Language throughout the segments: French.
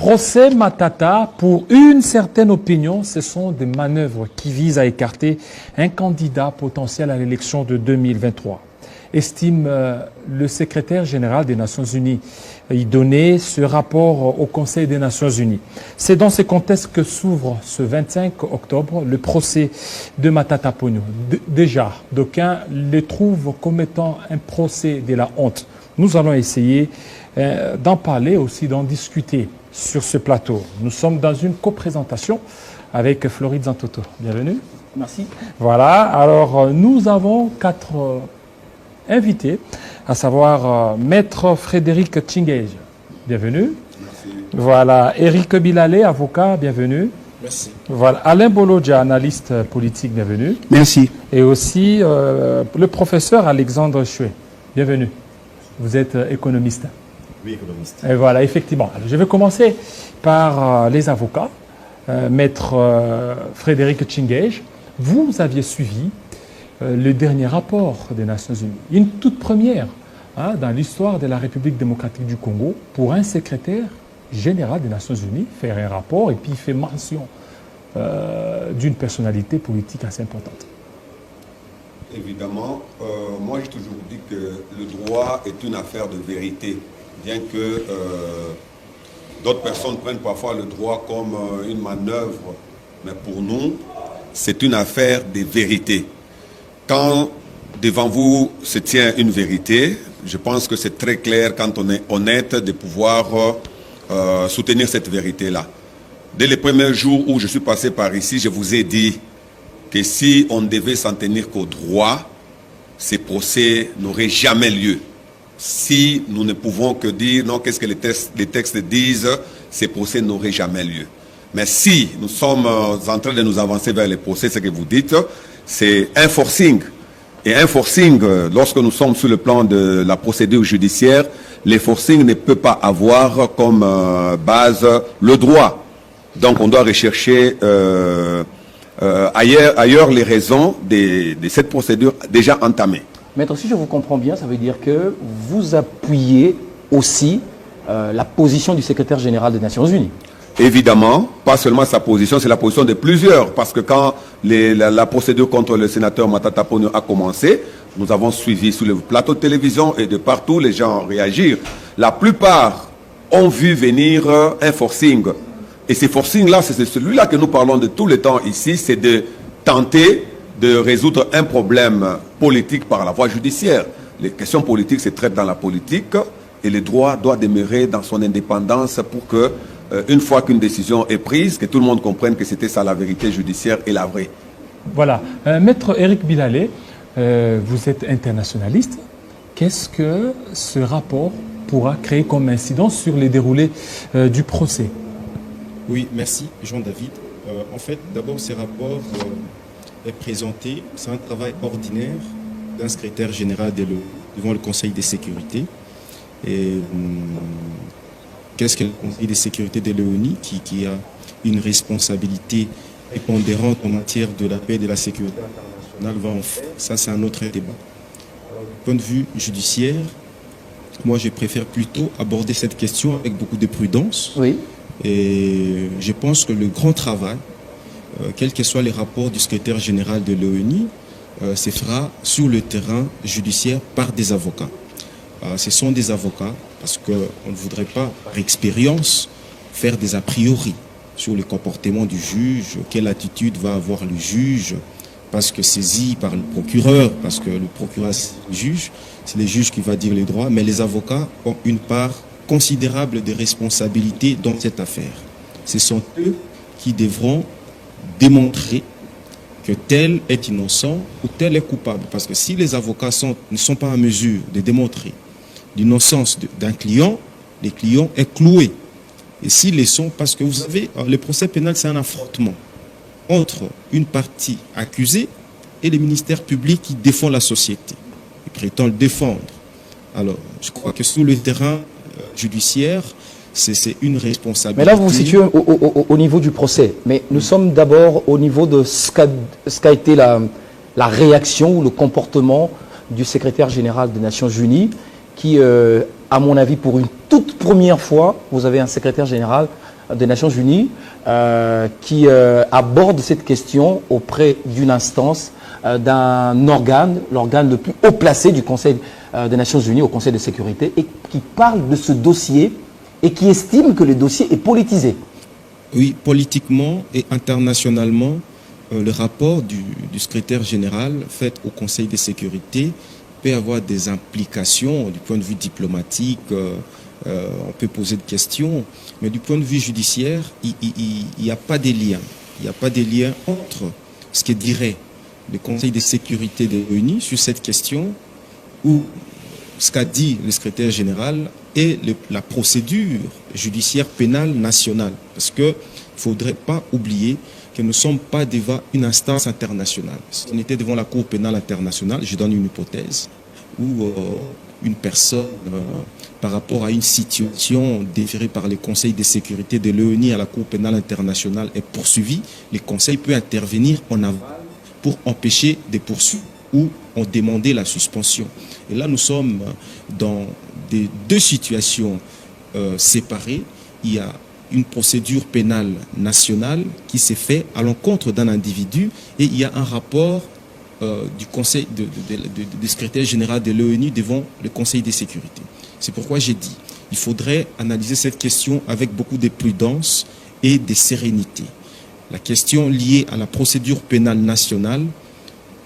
procès Matata, pour une certaine opinion, ce sont des manœuvres qui visent à écarter un candidat potentiel à l'élection de 2023. Estime le secrétaire général des Nations Unies y donner ce rapport au Conseil des Nations Unies. C'est dans ce contexte que s'ouvre ce 25 octobre le procès de Matata Ponyo. Déjà, d'aucuns le trouvent comme étant un procès de la honte. Nous allons essayer d'en parler aussi, d'en discuter sur ce plateau. Nous sommes dans une coprésentation avec Floride Zantoto. Bienvenue. Merci. Voilà, alors nous avons 4 invités, à savoir Maître Frédéric Tchingej. Bienvenue. Merci. Voilà, Eric Bilalé, avocat, bienvenue. Merci. Voilà, Alain Bolodja, analyste politique, bienvenue. Merci. Et aussi le professeur Alexandre Chouet. Bienvenue. Vous êtes économiste. Oui, économiste. Et voilà, effectivement. Alors, je vais commencer par les avocats. Maître Frédéric Tchingej, vous aviez suivi le dernier rapport des Nations Unies. Une toute première dans l'histoire de la République démocratique du Congo pour un secrétaire général des Nations Unies faire un rapport et puis il fait mention d'une personnalité politique assez importante. Évidemment, moi j'ai toujours dit que le droit est une affaire de vérité, bien que d'autres personnes prennent parfois le droit comme une manœuvre, mais pour nous, c'est une affaire de vérité. Quand devant vous se tient une vérité, je pense que c'est très clair quand on est honnête de pouvoir soutenir cette vérité-là. Dès les premiers jours où je suis passé par ici, je vous ai dit que si on devait s'en tenir qu'au droit, ces procès n'auraient jamais lieu. Si nous ne pouvons que dire non, qu'est-ce que les textes disent, ces procès n'auraient jamais lieu. Mais si nous sommes en train de nous avancer vers les procès, ce que vous dites, c'est un forcing. Et un forcing, lorsque nous sommes sur le plan de la procédure judiciaire, les forcing ne peut pas avoir comme base le droit. Donc on doit rechercher ailleurs les raisons de cette procédure déjà entamée. Maître, si je vous comprends bien, ça veut dire que vous appuyez aussi la position du secrétaire général des Nations Unies. Évidemment, pas seulement sa position, c'est la position de plusieurs. Parce que quand la procédure contre le sénateur Matata Ponyo a commencé, nous avons suivi sur le plateau de télévision et de partout les gens réagir. La plupart ont vu venir un forcing. Et ce forcing-là, c'est celui-là que nous parlons de tout le temps ici, c'est de tenter de résoudre un problème politique par la voie judiciaire. Les questions politiques se traitent dans la politique et le droit doit demeurer dans son indépendance pour que une fois qu'une décision est prise, que tout le monde comprenne que c'était ça la vérité judiciaire et la vraie. Voilà. Maître Eric Bilalé, vous êtes internationaliste. Qu'est-ce que ce rapport pourra créer comme incidence sur les déroulés du procès? Oui, merci Jean-David. En fait, d'abord, ce rapport est présenté, c'est un travail ordinaire d'un secrétaire général devant le Conseil de sécurité. Et qu'est-ce que le Conseil de sécurité de l'ONU qui a une responsabilité prépondérante en matière de la paix et de la sécurité internationale va en faire? Ça, c'est un autre débat. Alors, du point de vue judiciaire, moi, je préfère plutôt aborder cette question avec beaucoup de prudence. Oui. Et je pense que le grand travail, quels que soient les rapports du secrétaire général de l'ONU, se fera sur le terrain judiciaire par des avocats. Ce sont des avocats parce qu'on ne voudrait pas, par expérience, faire des a priori sur le comportement du juge, quelle attitude va avoir le juge, parce que saisi par le procureur, parce que le procureur juge, c'est le juge qui va dire les droits, mais les avocats ont une part considérable de responsabilité dans cette affaire. Ce sont eux qui devront démontrer que tel est innocent ou tel est coupable. Parce que si les avocats ne sont pas en mesure de démontrer l'innocence d'un client, le client est cloué. Et s'ils le sont, parce que vous savez, le procès pénal, c'est un affrontement entre une partie accusée et le ministère public qui défend la société. Ils prétendent le défendre. Alors, je crois que sur le terrain judiciaire, c'est une responsabilité. Mais là, vous vous situez au niveau du procès. Mais nous sommes d'abord au niveau de ce qu'a été la réaction ou le comportement du secrétaire général des Nations Unies qui, à mon avis, pour une toute première fois, vous avez un secrétaire général des Nations Unies qui aborde cette question auprès d'une instance, d'un organe, l'organe le plus haut placé du Conseil des Nations Unies, au Conseil de sécurité, et qui parle de ce dossier et qui estime que le dossier est politisé. Oui, politiquement et internationalement, le rapport du secrétaire général fait au Conseil de sécurité peut avoir des implications du point de vue diplomatique. On peut poser des questions, mais du point de vue judiciaire, il n'y a pas de lien. Il n'y a pas de lien entre ce que dirait le Conseil de sécurité des l'ONU sur cette question ou ce qu'a dit le secrétaire général et la procédure judiciaire pénale nationale. Parce qu'il ne faudrait pas oublier que nous ne sommes pas devant une instance internationale. Si on était devant la Cour pénale internationale, je donne une hypothèse, où une personne, par rapport à une situation déférée par le Conseil de sécurité de l'ONU à la Cour pénale internationale est poursuivie, le Conseil peut intervenir en aval pour empêcher des poursuites ou en demander la suspension. Et là, nous sommes dans deux situations séparées. Il y a une procédure pénale nationale qui s'est faite à l'encontre d'un individu et il y a un rapport du Conseil du secrétaire général de l'ONU devant le Conseil de sécurité. C'est pourquoi j'ai dit il faudrait analyser cette question avec beaucoup de prudence et de sérénité. La question liée à la procédure pénale nationale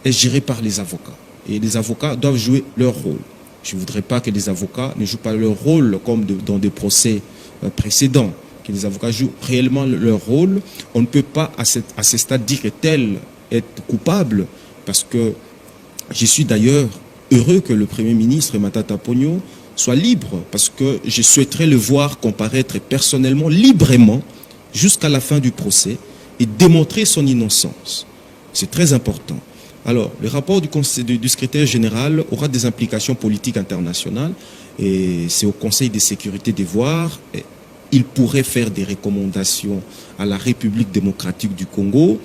est gérée par les avocats. Et les avocats doivent jouer leur rôle. Je ne voudrais pas que les avocats ne jouent pas leur rôle comme dans des procès précédents, que les avocats jouent réellement leur rôle. On ne peut pas à ce stade dire que tel est coupable, parce que je suis d'ailleurs heureux que le Premier ministre Matata Ponyo soit libre, parce que je souhaiterais le voir comparaître personnellement, librement, jusqu'à la fin du procès et démontrer son innocence. C'est très important. Alors, le rapport du secrétaire général aura des implications politiques internationales et c'est au Conseil de sécurité de voir. Il pourrait faire des recommandations à la République démocratique du Congo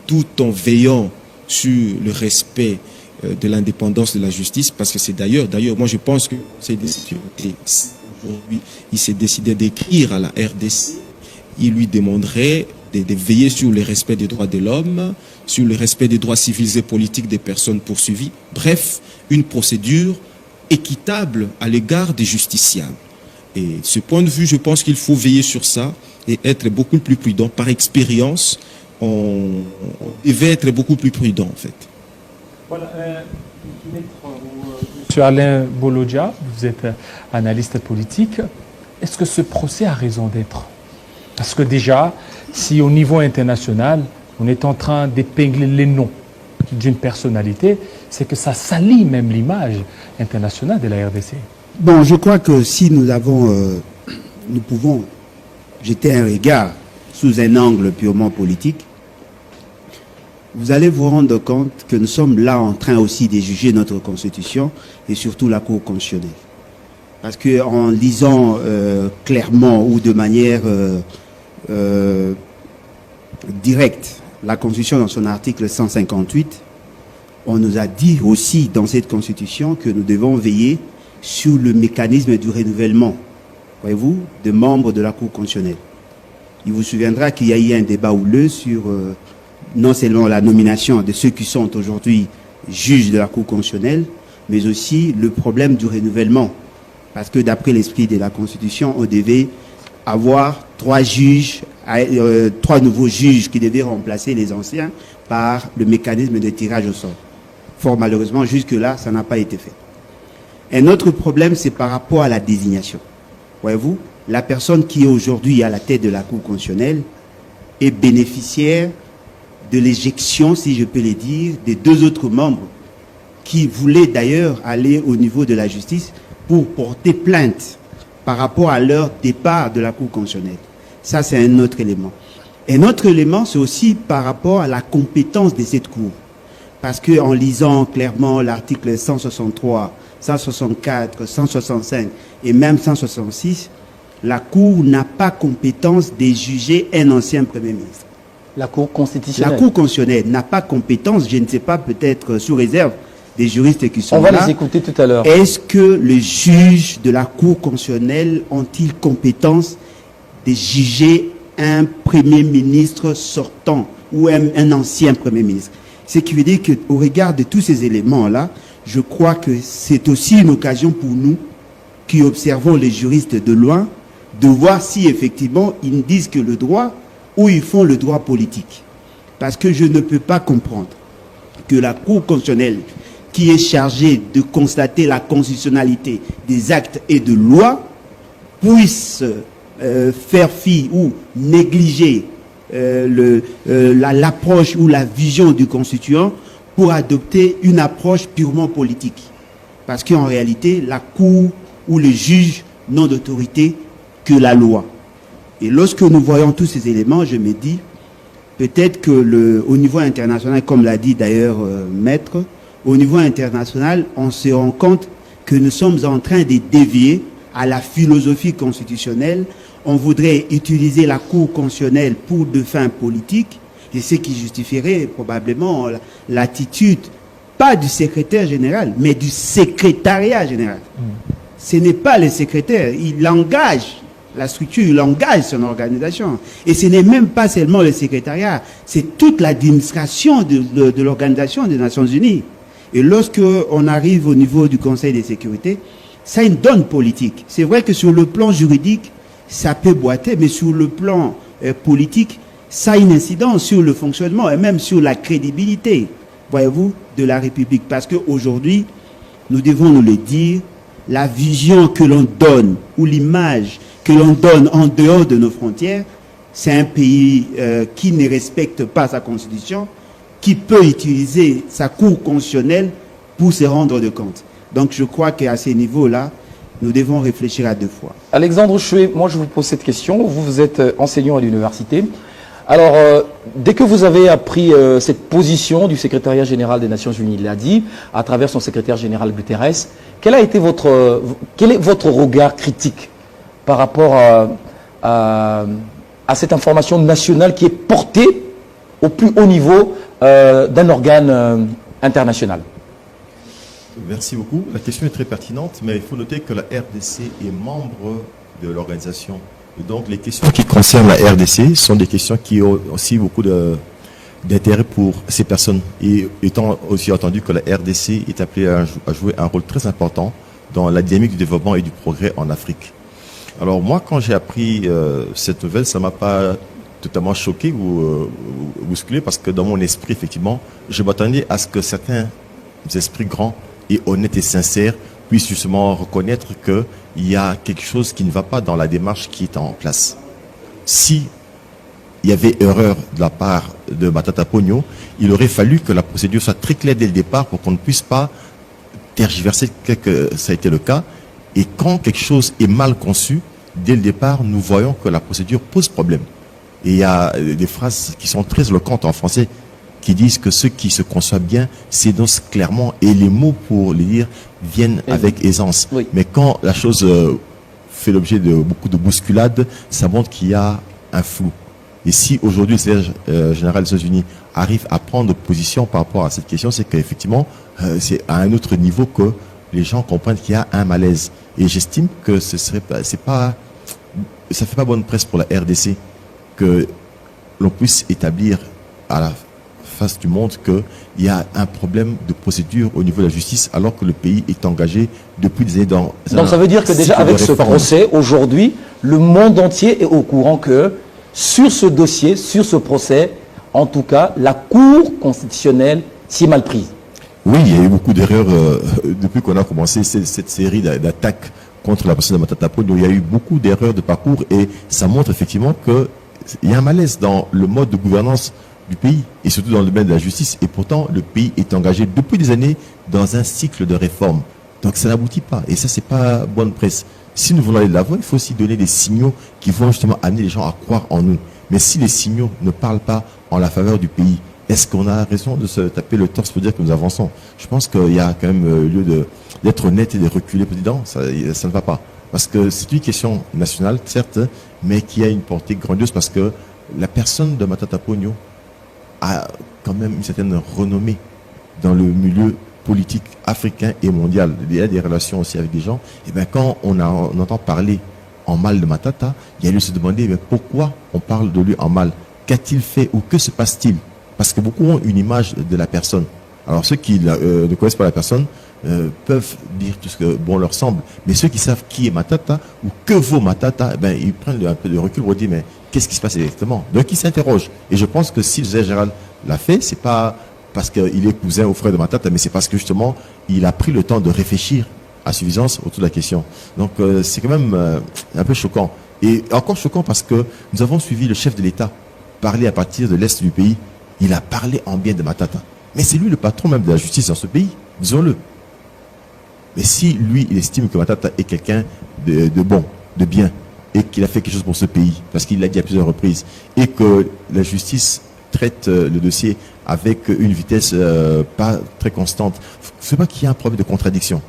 tout en veillant sur le respect de l'indépendance de la justice, parce que c'est d'ailleurs, moi je pense que le Conseil de sécurité, aujourd'hui, il s'est décidé d'écrire à la RDC, il lui demanderait de veiller sur le respect des droits de l'homme, sur le respect des droits civils et politiques des personnes poursuivies. Bref, une procédure équitable à l'égard des justiciables. Et de ce point de vue, je pense qu'il faut veiller sur ça et être beaucoup plus prudent. Par expérience, on devait être beaucoup plus prudent, en fait. Voilà, Monsieur Alain Bolodja, vous êtes analyste politique. Est-ce que ce procès a raison d'être? Parce que déjà, si au niveau international, on est en train d'épingler les noms d'une personnalité, c'est que ça salit même l'image internationale de la RDC. Bon, je crois que si nous pouvons jeter un regard sous un angle purement politique, vous allez vous rendre compte que nous sommes là en train aussi de juger notre Constitution et surtout la Cour constitutionnelle. Parce qu'en lisant clairement ou de manière directe la Constitution dans son article 158, on nous a dit aussi dans cette Constitution que nous devons veiller sur le mécanisme du renouvellement, voyez-vous, de membres de la Cour constitutionnelle. Il vous souviendra qu'il y a eu un débat houleux sur non seulement la nomination de ceux qui sont aujourd'hui juges de la Cour constitutionnelle, mais aussi le problème du renouvellement. Parce que d'après l'esprit de la Constitution, on devait avoir trois nouveaux juges qui devaient remplacer les anciens par le mécanisme de tirage au sort. Fort malheureusement, jusque-là, ça n'a pas été fait. Un autre problème, c'est par rapport à la désignation. Voyez-vous, la personne qui est aujourd'hui à la tête de la Cour constitutionnelle est bénéficiaire de l'éjection, si je peux le dire, des deux autres membres qui voulaient d'ailleurs aller au niveau de la justice pour porter plainte par rapport à leur départ de la Cour constitutionnelle. Ça, c'est un autre élément. Un autre élément, c'est aussi par rapport à la compétence de cette Cour. Parce qu'en lisant clairement l'article 163, 164, 165 et même 166, la Cour n'a pas compétence de juger un ancien Premier ministre. La Cour constitutionnelle. La Cour constitutionnelle n'a pas compétence, je ne sais pas, peut-être sous réserve des juristes qui sont là. On va les écouter tout à l'heure. Est-ce que les juges de la Cour constitutionnelle ont-ils compétence de juger un Premier ministre sortant ou un ancien Premier ministre. Ce qui veut dire qu'au regard de tous ces éléments-là, je crois que c'est aussi une occasion pour nous, qui observons les juristes de loin, de voir si effectivement ils ne disent que le droit ou ils font le droit politique. Parce que je ne peux pas comprendre que la Cour constitutionnelle, qui est chargée de constater la constitutionnalité des actes et de lois, puisse faire fi ou négliger l'approche ou la vision du constituant pour adopter une approche purement politique. Parce qu'en réalité, la Cour ou le juge n'ont d'autorité que la loi. Et lorsque nous voyons tous ces éléments, je me dis, peut-être que au niveau international, comme l'a dit d'ailleurs Maître, au niveau international, on se rend compte que nous sommes en train de dévier à la philosophie constitutionnelle. On voudrait utiliser la Cour constitutionnelle pour des fins politiques, et ce qui justifierait probablement l'attitude, pas du secrétaire général, mais du secrétariat général. Ce n'est pas le secrétaire, il engage la structure, il engage son organisation. Et ce n'est même pas seulement le secrétariat, c'est toute l'administration de l'Organisation des Nations Unies. Et lorsque on arrive au niveau du Conseil de sécurité, ça a une donne politique. C'est vrai que sur le plan juridique, ça peut boiter, mais sur le plan politique, ça a une incidence sur le fonctionnement et même sur la crédibilité, voyez-vous, de la République. Parce qu'aujourd'hui, nous devons nous le dire, la vision que l'on donne ou l'image que l'on donne en dehors de nos frontières, c'est un pays qui ne respecte pas sa constitution, qui peut utiliser sa cour constitutionnelle pour se rendre de compte. Donc je crois qu'à ces niveaux-là, nous devons réfléchir à deux fois. Alexandre Chouet, moi je vous pose cette question. Vous êtes enseignant à l'université. Alors, dès que vous avez appris cette position du secrétariat général des Nations Unies, il l'a dit, à travers son secrétaire général Guterres, quel est votre regard critique par rapport à cette information nationale qui est portée au plus haut niveau d'un organe international? Merci beaucoup. La question est très pertinente, mais il faut noter que la RDC est membre de l'organisation. Et donc, les questions qui concernent la RDC sont des questions qui ont aussi beaucoup d'intérêt pour ces personnes. Et étant aussi entendu que la RDC est appelée à jouer un rôle très important dans la dynamique du développement et du progrès en Afrique. Alors moi, quand j'ai appris cette nouvelle, ça m'a pas totalement choqué ou bousculé, parce que dans mon esprit, effectivement, je m'attendais à ce que certains esprits grands et honnêtes et sincères puissent justement reconnaître qu'il y a quelque chose qui ne va pas dans la démarche qui est en place. Si il y avait erreur de la part de Matata Ponyo, il aurait fallu que la procédure soit très claire dès le départ pour qu'on ne puisse pas tergiverser, que ça a été le cas. Et quand quelque chose est mal conçu, dès le départ, nous voyons que la procédure pose problème. Et il y a des phrases qui sont très éloquentes en français, qui disent que ce qui se conçoit bien s'énonce clairement, et les mots pour les dire viennent avec aisance. Oui. Mais quand la chose fait l'objet de beaucoup de bousculades, ça montre qu'il y a un flou. Et si aujourd'hui le secrétaire général des Nations Unies arrive à prendre position par rapport à cette question, c'est qu'effectivement, c'est à un autre niveau que les gens comprennent qu'il y a un malaise. Et j'estime que ça fait pas bonne presse pour la RDC que l'on puisse établir à la face du monde qu'il y a un problème de procédure au niveau de la justice, alors que le pays est engagé depuis des années dans... Donc ça veut dire que déjà avec ce procès, aujourd'hui, le monde entier est au courant que sur ce dossier, sur ce procès, en tout cas, la Cour constitutionnelle s'y est mal prise. Oui, il y a eu beaucoup d'erreurs depuis qu'on a commencé cette série d'attaques contre la personne de Matata Ponyo. Il y a eu beaucoup d'erreurs de parcours, et ça montre effectivement qu'il y a un malaise dans le mode de gouvernance du pays, et surtout dans le domaine de la justice. Et pourtant, le pays est engagé depuis des années dans un cycle de réforme. Donc ça n'aboutit pas, et ça, c'est pas bonne presse. Si nous voulons aller de l'avant, il faut aussi donner des signaux qui vont justement amener les gens à croire en nous. Mais si les signaux ne parlent pas en la faveur du pays, est-ce qu'on a raison de se taper le torse pour dire que nous avançons? Je pense qu'il y a quand même lieu d'être honnête et de reculer pour dire non, ça ne va pas. Parce que c'est une question nationale, certes, mais qui a une portée grandiose, parce que la personne de Matata Ponyo a quand même une certaine renommée dans le milieu politique africain et mondial. Il y a des relations aussi avec des gens. Et bien quand on entend parler en mal de Matata, il y a lieu de se demander mais pourquoi on parle de lui en mal. Qu'a-t-il fait ou que se passe-t-il? Parce que beaucoup ont une image de la personne. Alors ceux qui ne connaissent pas la personne peuvent dire tout ce que bon leur semble. Mais ceux qui savent qui est Matata ou que vaut Matata, ils prennent un peu de recul pour dire mais qu'est-ce qui se passe exactement? Donc ils s'interrogent. Et je pense que si le général l'a fait, c'est pas parce qu'il est cousin ou frère de Matata, mais c'est parce que justement il a pris le temps de réfléchir à suffisance autour de la question. Donc c'est quand même un peu choquant. Et encore choquant parce que nous avons suivi le chef de l'État parler à partir de l'Est du pays. Il a parlé en bien de Matata. Mais c'est lui le patron même de la justice dans ce pays, disons-le. Mais si lui, il estime que Matata est quelqu'un de bon, de bien, et qu'il a fait quelque chose pour ce pays, parce qu'il l'a dit à plusieurs reprises, et que la justice traite le dossier avec une vitesse pas très constante, c'est pas qu'il y a un problème de contradiction.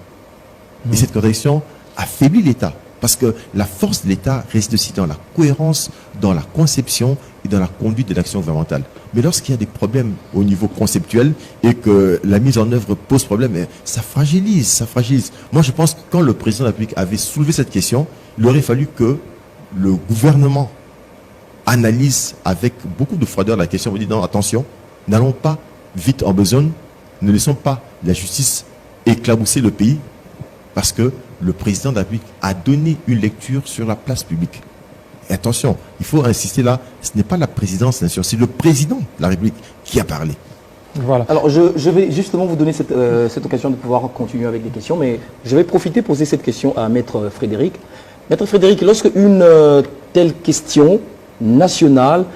Et cette contradiction affaiblit l'État. Parce que la force de l'État réside aussi dans la cohérence, dans la conception et dans la conduite de l'action gouvernementale. Mais lorsqu'il y a des problèmes au niveau conceptuel et que la mise en œuvre pose problème, ça fragilise, ça fragilise. Moi, je pense que quand le président de la République avait soulevé cette question, il aurait fallu que le gouvernement analyse avec beaucoup de froideur la question. On dit non, attention, n'allons pas vite en besogne, ne laissons pas la justice éclabousser le pays, parce que le président de la République a donné une lecture sur la place publique. Et attention, il faut insister là, ce n'est pas la présidence de la nation, c'est le président de la République qui a parlé. Voilà. Alors, je vais justement vous donner cette occasion de pouvoir continuer avec des questions, mais je vais profiter pour poser cette question à Maître Frédéric. Maître Frédéric, lorsque une telle question nationale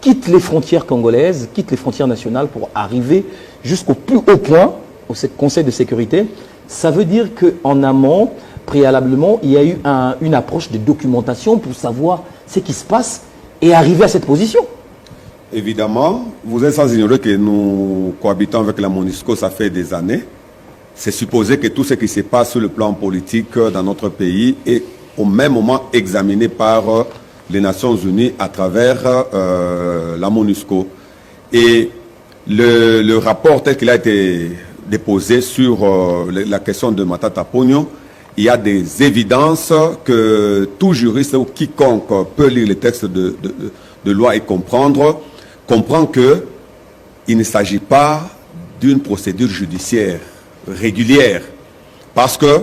quitte les frontières congolaises, quitte les frontières nationales pour arriver jusqu'au plus haut point, au Conseil de sécurité, ça veut dire qu'en amont, préalablement, il y a eu une approche de documentation pour savoir ce qui se passe et arriver à cette position. Évidemment, vous êtes sans ignorer que nous cohabitons avec la MONUSCO, ça fait des années. C'est supposé que tout ce qui se passe sur le plan politique dans notre pays est au même moment examiné par les Nations Unies à travers la MONUSCO. Et le rapport tel qu'il a été déposé sur la question de Matata Ponyo, il y a des évidences que tout juriste ou quiconque peut lire les textes de loi et comprend qu'il ne s'agit pas d'une procédure judiciaire régulière. Parce que,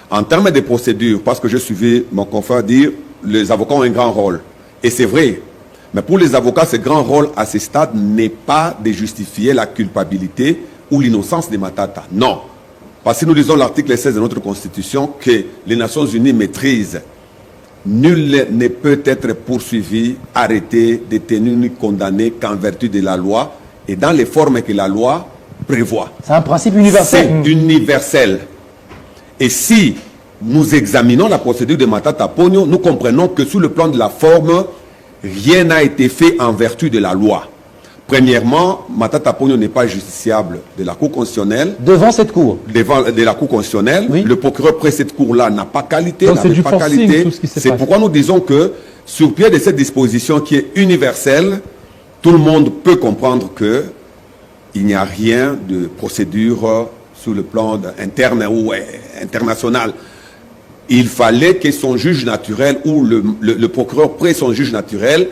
en termes de procédure, parce que je suivais mon confrère dire, les avocats ont un grand rôle. Et c'est vrai. Mais pour les avocats, ce grand rôle à ce stade n'est pas de justifier la culpabilité ou l'innocence de Matata. Non. Parce que nous lisons l'article 16 de notre Constitution que les Nations Unies maîtrisent. Nul ne peut être poursuivi, arrêté, détenu ni condamné qu'en vertu de la loi et dans les formes que la loi prévoit. C'est un principe universel. C'est universel. Et si nous examinons la procédure de Matata Ponyo, nous comprenons que sur le plan de la forme, rien n'a été fait en vertu de la loi. Premièrement, Matata Ponyo n'est pas justiciable de la Cour constitutionnelle. Devant cette Cour. De la Cour constitutionnelle. Oui. Le procureur près cette Cour-là n'a pas qualité. Donc c'est du forcing, tout ce qui s'est C'est passé. pourquoi nous disons que, sur pied de cette disposition qui est universelle, tout le monde peut comprendre qu'il n'y a rien de procédure sur le plan interne ou international. Il fallait que son juge naturel ou le procureur près son juge naturel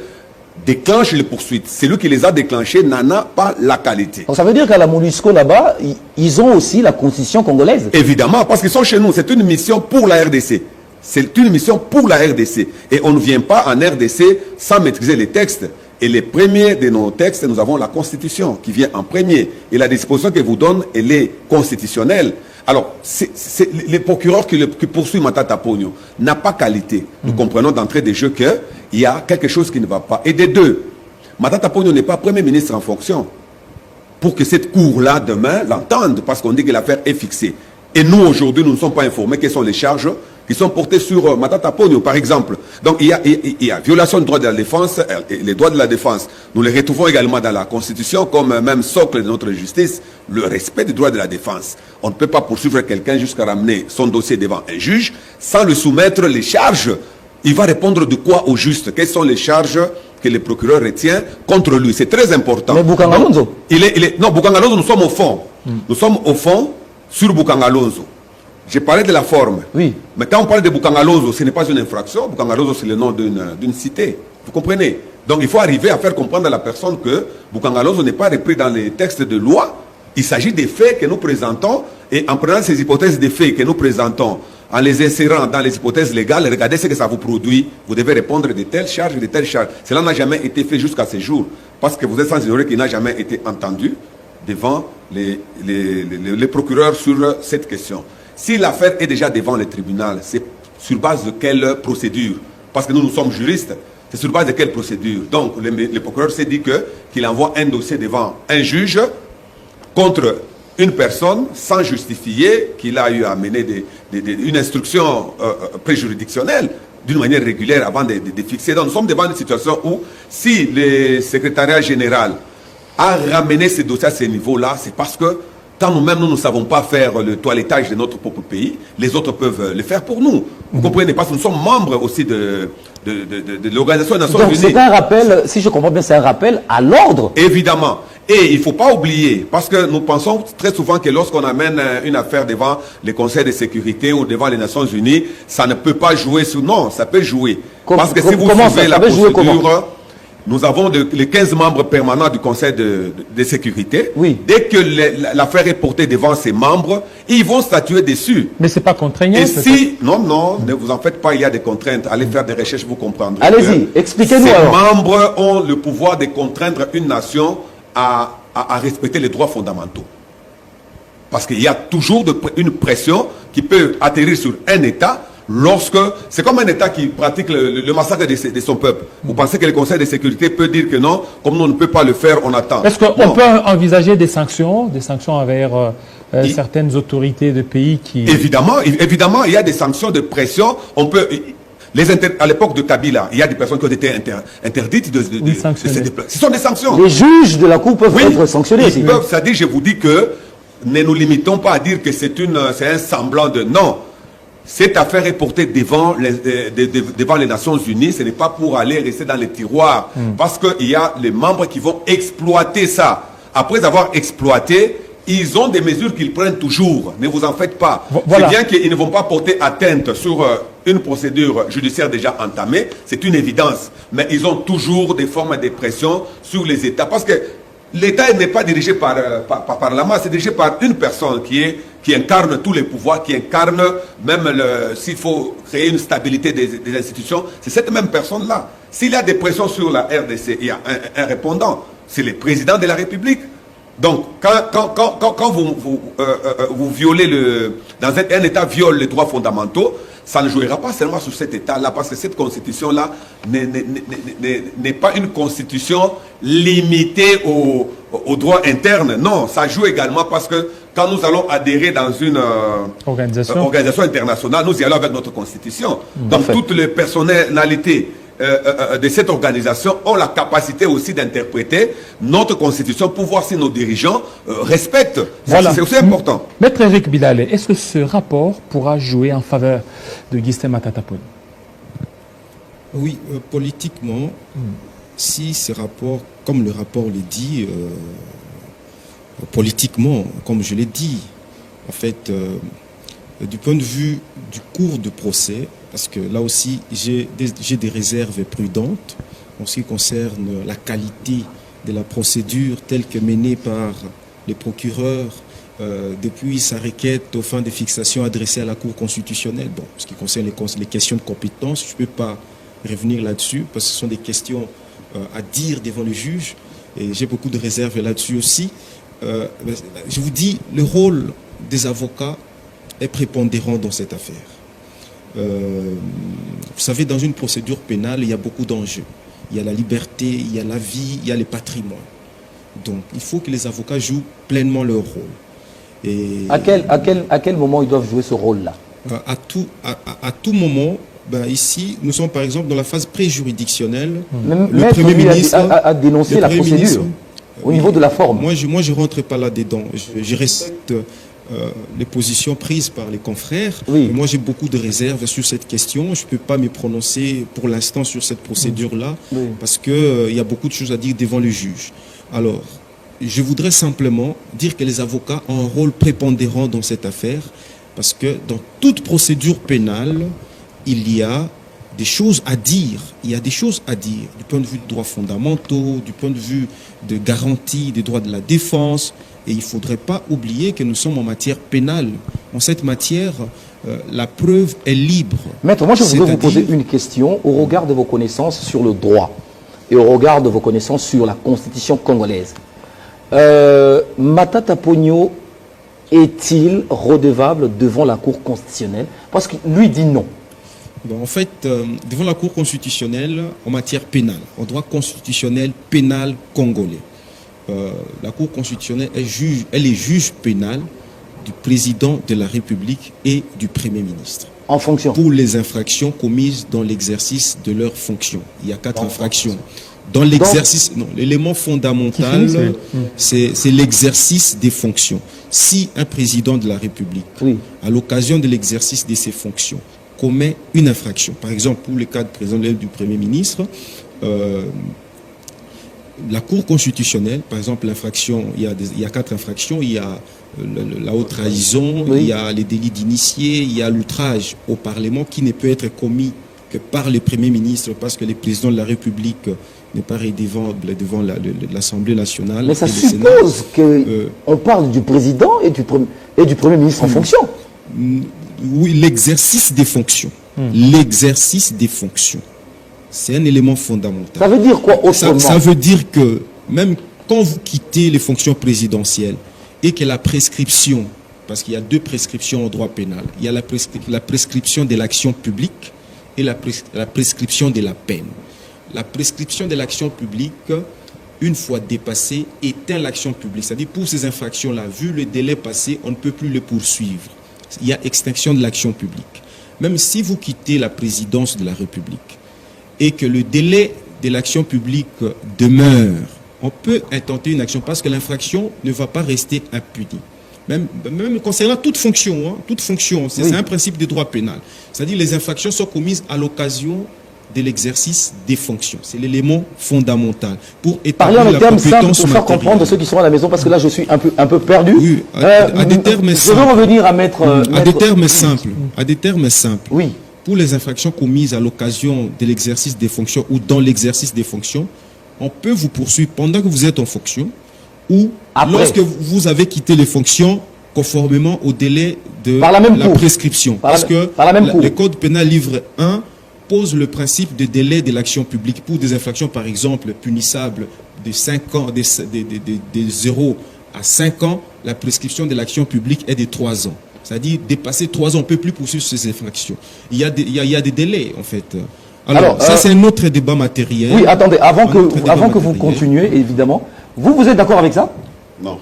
déclenche les poursuites. Celui qui les a déclenchées n'en a pas la qualité. Donc ça veut dire qu'à la MONUSCO là-bas, ils ont aussi la constitution congolaise. Évidemment, parce qu'ils sont chez nous. C'est une mission pour la RDC. C'est une mission pour la RDC. Et on ne vient pas en RDC sans maîtriser les textes. Et les premiers de nos textes, nous avons la Constitution qui vient en premier. Et la disposition qu'elle vous donne, elle est constitutionnelle. Alors, les procureurs qui poursuivent Matata Ponyo n'a pas qualité. Nous comprenons d'entrée de jeu qu'il y a quelque chose qui ne va pas. Et des deux, Matata Ponyo n'est pas Premier ministre en fonction pour que cette cour-là, demain, l'entende, parce qu'on dit que l'affaire est fixée. Et nous, aujourd'hui, nous ne sommes pas informés quelles sont les charges qui sont portées sur Matata Ponyo, par exemple. Donc, il y a violation du droit de la défense, et les droits de la défense. Nous les retrouvons également dans la Constitution comme même socle de notre justice, le respect des droits de la défense. On ne peut pas poursuivre quelqu'un jusqu'à ramener son dossier devant un juge sans lui soumettre les charges. Il va répondre de quoi au juste? Quelles sont les charges que le procureur retient contre lui? C'est très important. Mais Boukangalonzo. Non, Boukangalonzo, nous sommes au fond. Nous sommes au fond sur Boukangalonzo. J'ai parlé de la forme. Oui. Mais quand on parle de Bukangalozo, ce n'est pas une infraction. Bukangalozo, c'est le nom d'une cité. Vous comprenez? Donc il faut arriver à faire comprendre à la personne que Bukangalozo n'est pas repris dans les textes de loi. Il s'agit des faits que nous présentons et en prenant ces hypothèses des faits que nous présentons, en les insérant dans les hypothèses légales, regardez ce que ça vous produit. Vous devez répondre de telles charges, de telles charges. Cela n'a jamais été fait jusqu'à ce jour. Parce que vous êtes sans ignorer qu'il n'a jamais été entendu devant les procureurs sur cette question. Si l'affaire est déjà devant le tribunal, c'est sur base de quelle procédure? Parce que nous sommes juristes. C'est sur base de quelle procédure? Donc, le procureur s'est dit qu'il envoie un dossier devant un juge contre une personne sans justifier qu'il a eu à mener une instruction préjuridictionnelle d'une manière régulière avant de fixer. Donc, nous sommes devant une situation où si le secrétariat général a ramené ce dossier à ce niveau-là, c'est parce que quand nous-mêmes, nous ne savons pas faire le toilettage de notre propre pays, les autres peuvent le faire pour nous. Vous comprenez? Parce que nous sommes membres aussi de l'Organisation des Nations Unies. Donc c'est un rappel, si je comprends bien, c'est un rappel à l'ordre. Évidemment. Et il ne faut pas oublier, parce que nous pensons très souvent que lorsqu'on amène une affaire devant les conseils de sécurité ou devant les Nations Unies, ça ne peut pas jouer sur... Non, ça peut jouer. Parce que si vous suivez la procédure... Nous avons les 15 membres permanents du Conseil de sécurité. Oui. Dès que l'affaire est portée devant ces membres, ils vont statuer dessus. Mais ce n'est pas contraignant. Et si... Non, ne vous en faites pas, il y a des contraintes. Allez faire des recherches, vous comprendrez. Allez-y, expliquez-nous alors. Ces membres ont le pouvoir de contraindre une nation à respecter les droits fondamentaux. Parce qu'il y a toujours une pression qui peut atterrir sur un État. Lorsque c'est comme un État qui pratique le massacre de son peuple. Vous pensez que le Conseil de sécurité peut dire que non, comme on ne peut pas le faire, on attend? Est-ce qu'on peut envisager des sanctions envers certaines autorités de pays qui... Évidemment, il y a des sanctions de pression. On peut... à l'époque de Kabila, il y a des personnes qui ont été interdites de se déplacer. Ce sont des sanctions. Les juges de la Cour peuvent être sanctionnés. Ils peuvent, c'est-à-dire, je vous dis que ne nous limitons pas à dire que c'est un semblant de... Non. Cette affaire est portée devant les Nations Unies. Ce n'est pas pour aller rester dans les tiroirs. Parce qu'il y a les membres qui vont exploiter ça. Après avoir exploité, ils ont des mesures qu'ils prennent toujours. Ne vous en faites pas. Voilà. C'est bien qu'ils ne vont pas porter atteinte sur une procédure judiciaire déjà entamée. C'est une évidence. Mais ils ont toujours des formes de pression sur les États. Parce que l'État n'est pas dirigé par la masse, c'est dirigé par une personne qui incarne tous les pouvoirs, qui incarne même s'il faut créer une stabilité des institutions, c'est cette même personne-là. S'il y a des pressions sur la RDC, il y a un répondant, c'est le président de la République. Donc, quand vous violez dans un État viole les droits fondamentaux, ça ne jouera pas seulement sur cet État-là, parce que cette constitution-là n'est pas une constitution limitée aux droits internes. Non, ça joue également parce que quand nous allons adhérer dans une organisation internationale, nous y allons avec notre constitution. Donc, toutes les personnalités de cette organisation ont la capacité aussi d'interpréter notre constitution pour voir si nos dirigeants respectent. Voilà. C'est aussi important. Maître Eric Bilale, est-ce que ce rapport pourra jouer en faveur de Augustin Matata Ponyo? Oui, politiquement, si ce rapport, comme le rapport le dit, politiquement, comme je l'ai dit, en fait, du point de vue du cours de procès, parce que là aussi, j'ai des réserves prudentes en ce qui concerne la qualité de la procédure telle que menée par les procureurs depuis sa requête aux fins de fixation adressée à la Cour constitutionnelle. Bon, ce qui concerne les questions de compétence, je ne peux pas revenir là-dessus parce que ce sont des questions à dire devant le juge et j'ai beaucoup de réserves là-dessus aussi. Je vous dis, le rôle des avocats est prépondérant dans cette affaire. Vous savez, dans une procédure pénale, il y a beaucoup d'enjeux. Il y a la liberté, il y a la vie, il y a les patrimoines. Donc, il faut que les avocats jouent pleinement leur rôle. Et à quel moment ils doivent jouer ce rôle-là? À tout moment. Ben ici, nous sommes par exemple dans la phase préjuridictionnelle. Le Premier ministre a dénoncé la procédure au niveau de la forme. Moi, je ne rentre pas là-dedans. Je respecte les positions prises par les confrères. Oui. Moi, j'ai beaucoup de réserves sur cette question. Je ne peux pas me prononcer pour l'instant sur cette procédure-là parce qu'il y a beaucoup de choses à dire devant le juge. Alors, je voudrais simplement dire que les avocats ont un rôle prépondérant dans cette affaire. Parce que dans toute procédure pénale, il y a des choses à dire. Il y a des choses à dire du point de vue des droits fondamentaux, du point de vue de garantie des droits de la défense. Et il ne faudrait pas oublier que nous sommes en matière pénale. En cette matière, la preuve est libre. Maître, moi je voudrais vous poser C'est-à-dire- une question au regard de vos connaissances sur le droit et au regard de vos connaissances sur la constitution congolaise. Matata Ponyo est-il redevable devant la Cour constitutionnelle? Parce que lui dit non. Bon, en fait, devant la Cour constitutionnelle, en matière pénale, en droit constitutionnel pénal congolais, la Cour constitutionnelle elle est juge pénal du président de la République et du Premier ministre. En fonction. Pour les infractions commises dans l'exercice de leurs fonctions. Il y a 4 infractions. Dans l'exercice, non, l'élément fondamental, c'est l'exercice des fonctions. Si un président de la République, Oui. à l'occasion de l'exercice de ses fonctions, commet une infraction, par exemple pour le cas de président du Premier ministre, la Cour constitutionnelle, par exemple, l'infraction, il y a 4 infractions, il y a la haute trahison, Oui. il y a les délits d'initiés, il y a l'outrage au Parlement qui ne peut être commis que par le Premier ministre parce que le président de la République n'est pas rédévable devant l'Assemblée nationale. Mais ça et le Sénat. suppose qu'on parle du président et du Premier ministre en fonction. Oui, l'exercice des fonctions. L'exercice des fonctions. C'est un élément fondamental. Ça veut dire quoi autrement? Ça veut dire que même quand vous quittez les fonctions présidentielles et que la prescription, parce qu'il y a 2 prescriptions au droit pénal, il y a la prescription de l'action publique et la prescription de la peine. La prescription de l'action publique, une fois dépassée, éteint l'action publique. C'est-à-dire pour ces infractions-là, vu le délai passé, on ne peut plus les poursuivre. Il y a extinction de l'action publique. Même si vous quittez la présidence de la République et que le délai de l'action publique demeure, on peut intenter une action parce que l'infraction ne va pas rester impunie. Même concernant toute fonction, c'est un principe du droit pénal. C'est-à-dire les infractions sont commises à l'occasion de l'exercice des fonctions. C'est l'élément fondamental pour Parlez établir en la termes simples compétence pour faire matérielle. comprendre ceux qui sont à la maison, parce que là je suis un peu perdu. Oui, à des termes je simples. veux revenir à mettre... À des termes simples. À des termes simples. Oui. Pour les infractions commises à l'occasion de l'exercice des fonctions ou dans l'exercice des fonctions, on peut vous poursuivre pendant que vous êtes en fonction ou Après. lorsque vous avez quitté les fonctions conformément au délai de Par la même cour. prescription. Parce que par la même cour. le Code pénal livre 1 pose le principe de délai de l'action publique pour des infractions, par exemple, punissables de 5 ans, de 0 à 5 ans, la prescription de l'action publique est de 3 ans. C'est-à-dire, dépasser 3 ans, on ne peut plus poursuivre ces infractions. Il y a des délais, en fait. Alors ça, c'est un autre débat matériel. Oui, attendez, avant que vous matériel. continuez, évidemment, vous êtes d'accord avec ça? Non.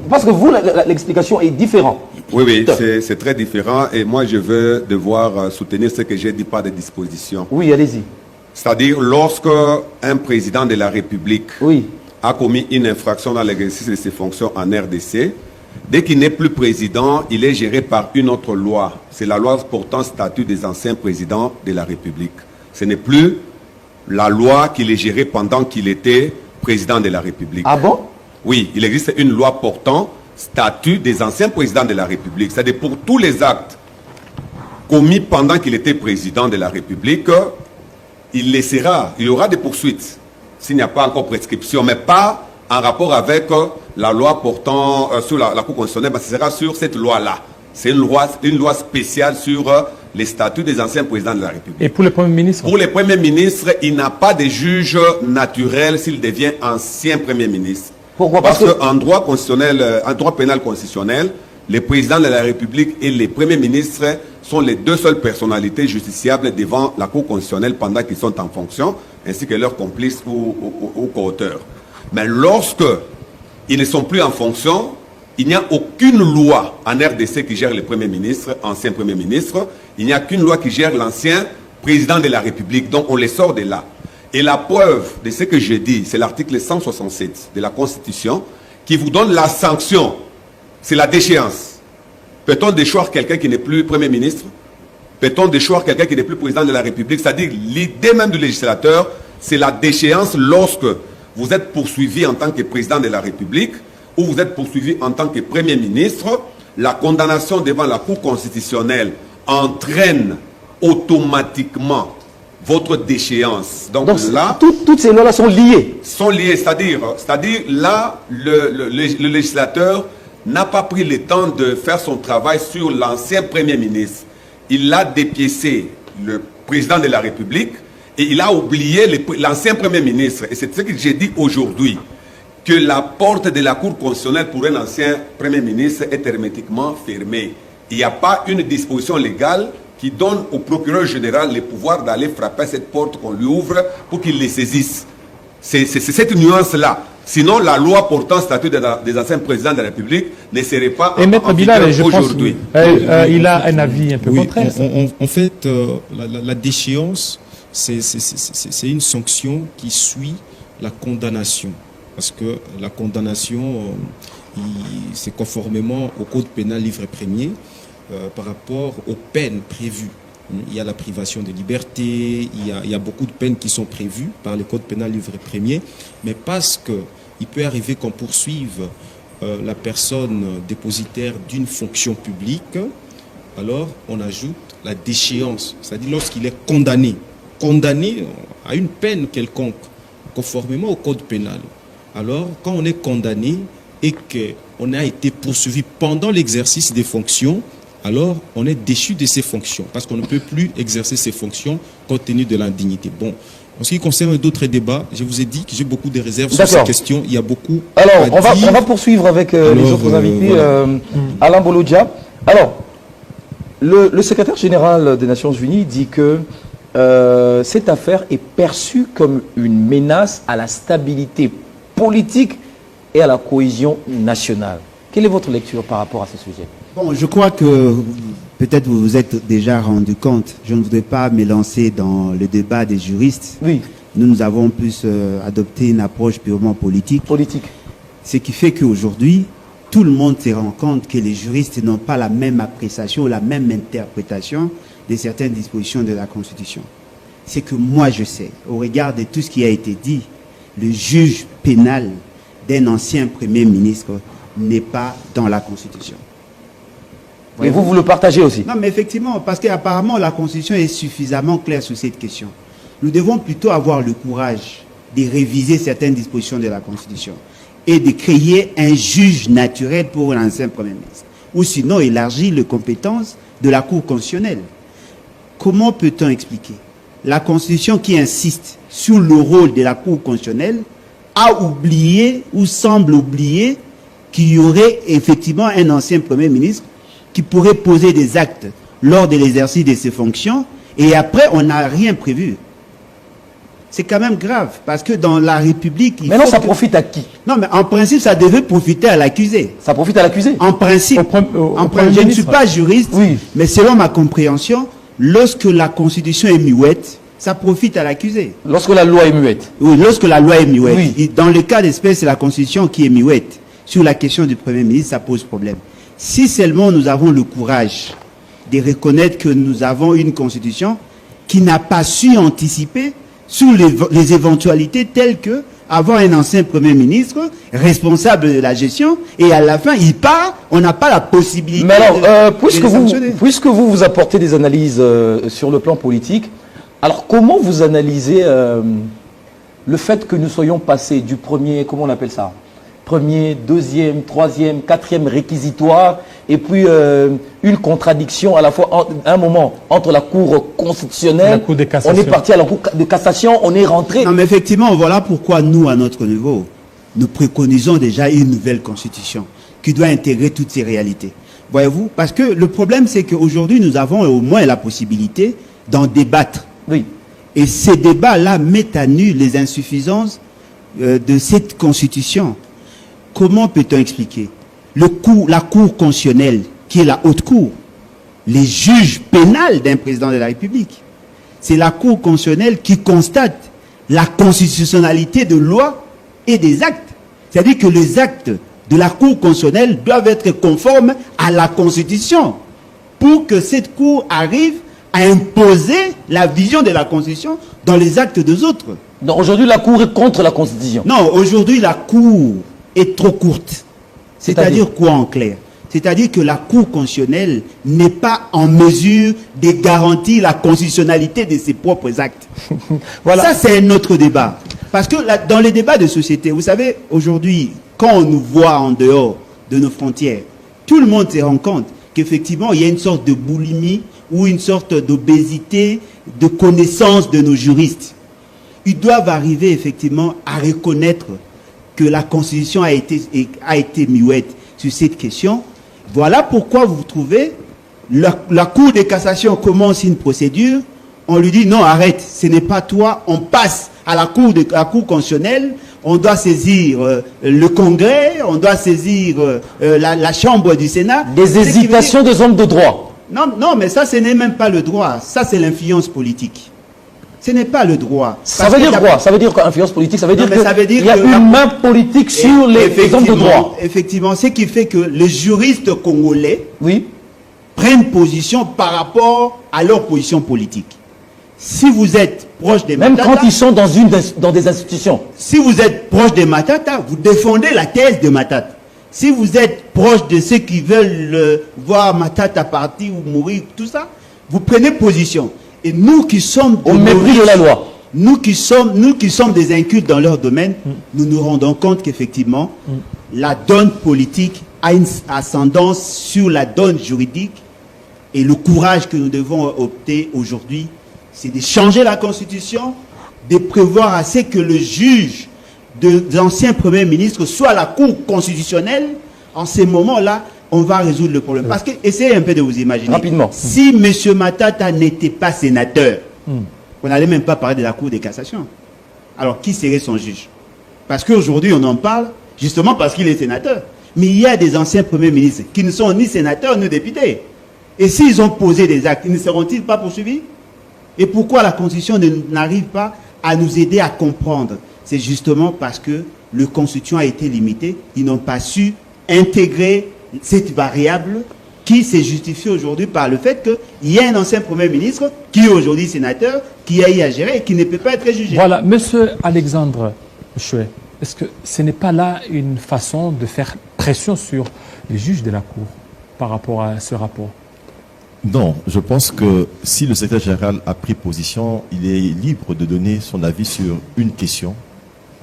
Parce que vous, l'explication est différente. Oui, c'est très différent et moi je veux devoir soutenir ce que j'ai dit par des dispositions. Oui, allez-y. C'est-à-dire lorsque un président de la République Oui. a commis une infraction dans l'exercice de ses fonctions en RDC, dès qu'il n'est plus président, il est géré par une autre loi. C'est la loi portant statut des anciens présidents de la République. Ce n'est plus la loi qu'il est géré pendant qu'il était président de la République. Ah bon? Oui, il existe une loi portant statut des anciens présidents de la République. C'est-à-dire pour tous les actes commis pendant qu'il était président de la République, il y aura des poursuites s'il n'y a pas encore prescription, mais pas en rapport avec la loi portant sur la Cour constitutionnelle, mais ce sera sur cette loi-là. C'est une loi spéciale sur les statuts des anciens présidents de la République. Et pour le Premier ministre? Pour le Premier ministre, il n'a pas de juge naturel s'il devient ancien Premier ministre. Pourquoi? Parce qu'en droit constitutionnel, en droit pénal constitutionnel, les présidents de la République et les premiers ministres sont les 2 seules personnalités justiciables devant la Cour constitutionnelle pendant qu'ils sont en fonction, ainsi que leurs complices ou co-auteurs. Mais lorsque ils ne sont plus en fonction, il n'y a aucune loi en RDC qui gère le Premier ministre, ancien Premier ministre. Il n'y a qu'une loi qui gère l'ancien président de la République. Donc on les sort de là. Et la preuve de ce que je dis, c'est l'article 167 de la Constitution qui vous donne la sanction. C'est la déchéance. Peut-on déchoir quelqu'un qui n'est plus Premier ministre? Peut-on déchoir quelqu'un qui n'est plus président de la République? C'est-à-dire l'idée même du législateur, c'est la déchéance lorsque vous êtes poursuivi en tant que président de la République ou vous êtes poursuivi en tant que Premier ministre. la condamnation devant la Cour constitutionnelle entraîne automatiquement votre déchéance. Donc là, toutes ces lois-là sont liées. Sont liées, c'est-à-dire là, le législateur n'a pas pris le temps de faire son travail sur l'ancien Premier ministre. Il a dépiécé le président de la République et il a oublié l'ancien Premier ministre. Et c'est ce que j'ai dit aujourd'hui, que la porte de la Cour constitutionnelle pour un ancien Premier ministre est hermétiquement fermée. Il n'y a pas une disposition légale qui donne au procureur général le pouvoir d'aller frapper cette porte qu'on lui ouvre pour qu'il les saisisse. C'est cette nuance-là. Sinon, la loi portant statut des anciens présidents de la République ne serait pas et Maître Bilal, je pense, aujourd'hui. Il a un avis un peu contraire. En fait, la déchéance, c'est une sanction qui suit la condamnation. Parce que la condamnation, c'est conformément au Code pénal livre premier, par rapport aux peines prévues. Il y a la privation de liberté, il y a beaucoup de peines qui sont prévues par le Code pénal livre premier, mais parce qu'il peut arriver qu'on poursuive la personne dépositaire d'une fonction publique, alors on ajoute la déchéance, c'est-à-dire lorsqu'il est condamné à une peine quelconque, conformément au Code pénal. Alors, quand on est condamné et qu'on a été poursuivi pendant l'exercice des fonctions, alors on est déchu de ses fonctions, parce qu'on ne peut plus exercer ses fonctions compte tenu de l'indignité. Bon, en ce qui concerne d'autres débats, je vous ai dit que j'ai beaucoup de réserves sur ces questions. Il y a beaucoup. Alors, on va poursuivre avec les autres invités. Voilà. Alain Bolodja. Alors, le secrétaire général des Nations Unies dit que cette affaire est perçue comme une menace à la stabilité politique et à la cohésion nationale. Quelle est votre lecture par rapport à ce sujet? Bon, je crois que peut-être vous vous êtes déjà rendu compte. Je ne voudrais pas me lancer dans le débat des juristes. Oui. Nous avons plus adopté une approche purement politique. Ce qui fait qu'aujourd'hui, tout le monde se rend compte que les juristes n'ont pas la même appréciation, la même interprétation de certaines dispositions de la Constitution. C'est que moi je sais, au regard de tout ce qui a été dit, le juge pénal d'un ancien Premier ministre n'est pas dans la Constitution. Et vous le partagez aussi? Non, mais effectivement, parce qu'apparemment la Constitution est suffisamment claire sur cette question. Nous devons plutôt avoir le courage de réviser certaines dispositions de la Constitution et de créer un juge naturel pour l'ancien Premier ministre. Ou sinon élargir les compétences de la Cour constitutionnelle. Comment peut-on expliquer? La Constitution qui insiste sur le rôle de la Cour constitutionnelle a oublié ou semble oublier qu'il y aurait effectivement un ancien Premier ministre qui pourrait poser des actes lors de l'exercice de ses fonctions et après on n'a rien prévu. C'est quand même grave parce que dans la République... Mais non, ça profite à qui? Non, mais en principe, ça devait profiter à l'accusé. Ça profite à l'accusé? En principe. Je ne suis pas juriste, oui. Mais selon ma compréhension, lorsque la Constitution est muette, ça profite à l'accusé. Lorsque la loi est muette? Oui, lorsque la loi est muette. Oui. Et dans le cas d'espèce, c'est la Constitution qui est muette. Sur la question du Premier ministre, ça pose problème. Si seulement nous avons le courage de reconnaître que nous avons une Constitution qui n'a pas su anticiper sur les éventualités telles que avoir un ancien Premier ministre responsable de la gestion et à la fin il part, on n'a pas la possibilité. Mais alors, puisque vous apportez des analyses sur le plan politique, alors comment vous analysez le fait que nous soyons passés du premier, comment on appelle ça, premier, deuxième, troisième, quatrième réquisitoire, et puis une contradiction à la fois, à un moment, entre la Cour constitutionnelle, la Cour de cassation. On est parti à la Cour de cassation, on est rentré... Non mais effectivement, voilà pourquoi nous, à notre niveau, nous préconisons déjà une nouvelle constitution qui doit intégrer toutes ces réalités. Voyez-vous? Parce que le problème, c'est qu'aujourd'hui, nous avons au moins la possibilité d'en débattre. Oui. Et ces débats-là mettent à nu les insuffisances de cette constitution. Comment peut-on expliquer? La Cour constitutionnelle, qui est la haute cour, les juges pénals d'un président de la République, c'est la Cour constitutionnelle qui constate la constitutionnalité de lois et des actes. C'est-à-dire que les actes de la Cour constitutionnelle doivent être conformes à la Constitution pour que cette Cour arrive à imposer la vision de la Constitution dans les actes des autres. Donc aujourd'hui, la Cour est contre la Constitution? Non, aujourd'hui, la Cour est trop courte. C'est-à-dire quoi en clair? C'est-à-dire que la Cour constitutionnelle n'est pas en mesure de garantir la constitutionnalité de ses propres actes. Voilà. Ça, c'est un autre débat. Parce que dans les débats de société, vous savez, aujourd'hui, quand on nous voit en dehors de nos frontières, tout le monde se rend compte qu'effectivement, il y a une sorte de boulimie ou une sorte d'obésité de connaissance de nos juristes. Ils doivent arriver effectivement à reconnaître que la Constitution a été muette sur cette question. Voilà pourquoi vous trouvez la Cour de cassation commence une procédure, on lui dit non, arrête, ce n'est pas toi, on passe à la Cour constitutionnelle, on doit saisir le Congrès, on doit saisir la Chambre du Sénat. Des hésitations des hommes de droit. Non, mais ça, ce n'est même pas le droit. Ça, c'est l'influence politique. Ce n'est pas le droit. Ça veut dire quoi? Ça veut dire qu'influence politique, ça veut dire qu'il y a une main politique sur les hommes de droit. Effectivement, ce qui fait que les juristes congolais oui. prennent position par rapport à leur position politique. Si vous êtes proche des Même Matata, quand ils sont dans des institutions. si vous êtes proche des Matata, vous défendez la thèse de Matata. Si vous êtes proche de ceux qui veulent voir Matata partir ou mourir, tout ça, vous prenez position. Et nous qui sommes au mépris de la loi, nous qui sommes des incultes dans leur domaine, nous nous rendons compte qu'effectivement, la donne politique a une ascendance sur la donne juridique, et le courage que nous devons opter aujourd'hui, c'est de changer la Constitution, de prévoir à ce que le juge des anciens premiers ministres soit la Cour constitutionnelle. En ces moments-là, on va résoudre le problème. Parce que, essayez un peu de vous imaginer. Rapidement. Si M. Matata n'était pas sénateur, on n'allait même pas parler de la Cour de cassation. Alors, qui serait son juge? Parce qu'aujourd'hui, on en parle justement parce qu'il est sénateur. Mais il y a des anciens premiers ministres qui ne sont ni sénateurs ni députés. Et s'ils ont posé des actes, ne seront-ils pas poursuivis? Et pourquoi la Constitution n'arrive pas à nous aider à comprendre? C'est justement parce que le Constitution a été limité. Ils n'ont pas su intégrer cette variable qui s'est justifiée aujourd'hui par le fait qu'il y a un ancien Premier ministre qui est aujourd'hui sénateur, qui a eu à gérer et qui ne peut pas être jugé. Voilà, Monsieur Alexandre Chouet, est-ce que ce n'est pas là une façon de faire pression sur les juges de la Cour par rapport à ce rapport? Non, je pense que si le secrétaire général a pris position, il est libre de donner son avis sur une question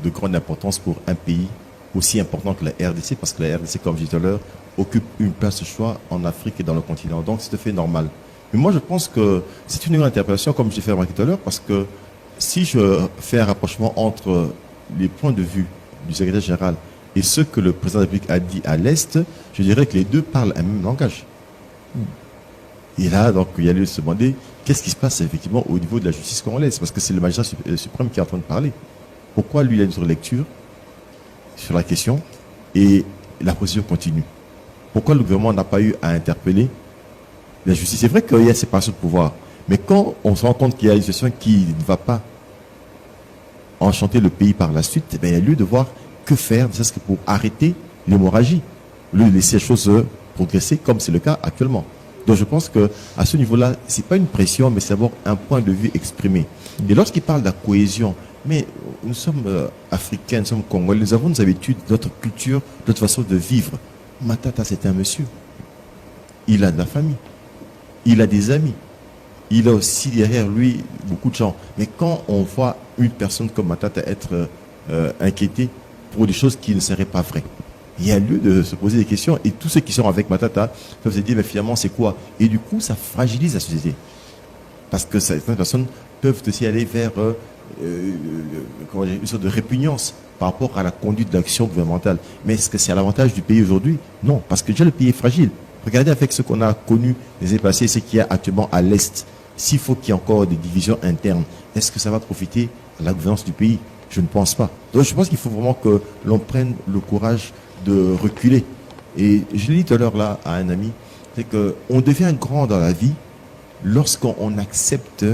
de grande importance pour un pays aussi important que la RDC, parce que la RDC, comme je disais tout à l'heure, occupe une place de choix en Afrique et dans le continent. Donc, c'est tout à fait normal. Mais moi, je pense que c'est une interprétation, comme je l'ai fait remarquer tout à l'heure, parce que si je fais un rapprochement entre les points de vue du secrétaire général et ce que le président de la République a dit à l'Est, je dirais que les deux parlent un même langage. Et là, donc, il y a lieu de se demander qu'est-ce qui se passe effectivement au niveau de la justice congolaise, parce que c'est le magistrat suprême qui est en train de parler. Pourquoi lui, il a une surlecture sur la question et la procédure continue? Pourquoi le gouvernement n'a pas eu à interpeller la justice? C'est vrai qu'il y a séparation de pouvoir, mais quand on se rend compte qu'il y a une situation qui ne va pas enchanter le pays par la suite, eh bien, il y a lieu de voir que faire, c'est que pour arrêter l'hémorragie, au lieu de laisser les choses progresser comme c'est le cas actuellement. Donc je pense que à ce niveau-là, c'est pas une pression, mais c'est d'abord un point de vue exprimé. Et lorsqu'il parle de la cohésion, mais nous sommes africains, nous sommes congolais, nous avons nos habitudes, notre culture, notre façon de vivre. Matata, c'est un monsieur. Il a de la famille. Il a des amis. Il a aussi derrière lui beaucoup de gens. Mais quand on voit une personne comme Matata être inquiétée pour des choses qui ne seraient pas vraies, il y a lieu de se poser des questions. Et tous ceux qui sont avec Matata peuvent se dire, mais finalement, c'est quoi? Et du coup, ça fragilise la société. Parce que certaines personnes peuvent aussi aller vers une sorte de répugnance par rapport à la conduite de l'action gouvernementale. Mais est-ce que c'est à l'avantage du pays aujourd'hui? Non, parce que déjà le pays est fragile. Regardez avec ce qu'on a connu les années passées, ce qu'il y a actuellement à l'Est. S'il faut qu'il y ait encore des divisions internes, est-ce que ça va profiter à la gouvernance du pays? Je ne pense pas. Donc je pense qu'il faut vraiment que l'on prenne le courage de reculer. Et je l'ai dit tout à l'heure là à un ami, c'est qu'on devient grand dans la vie lorsqu'on accepte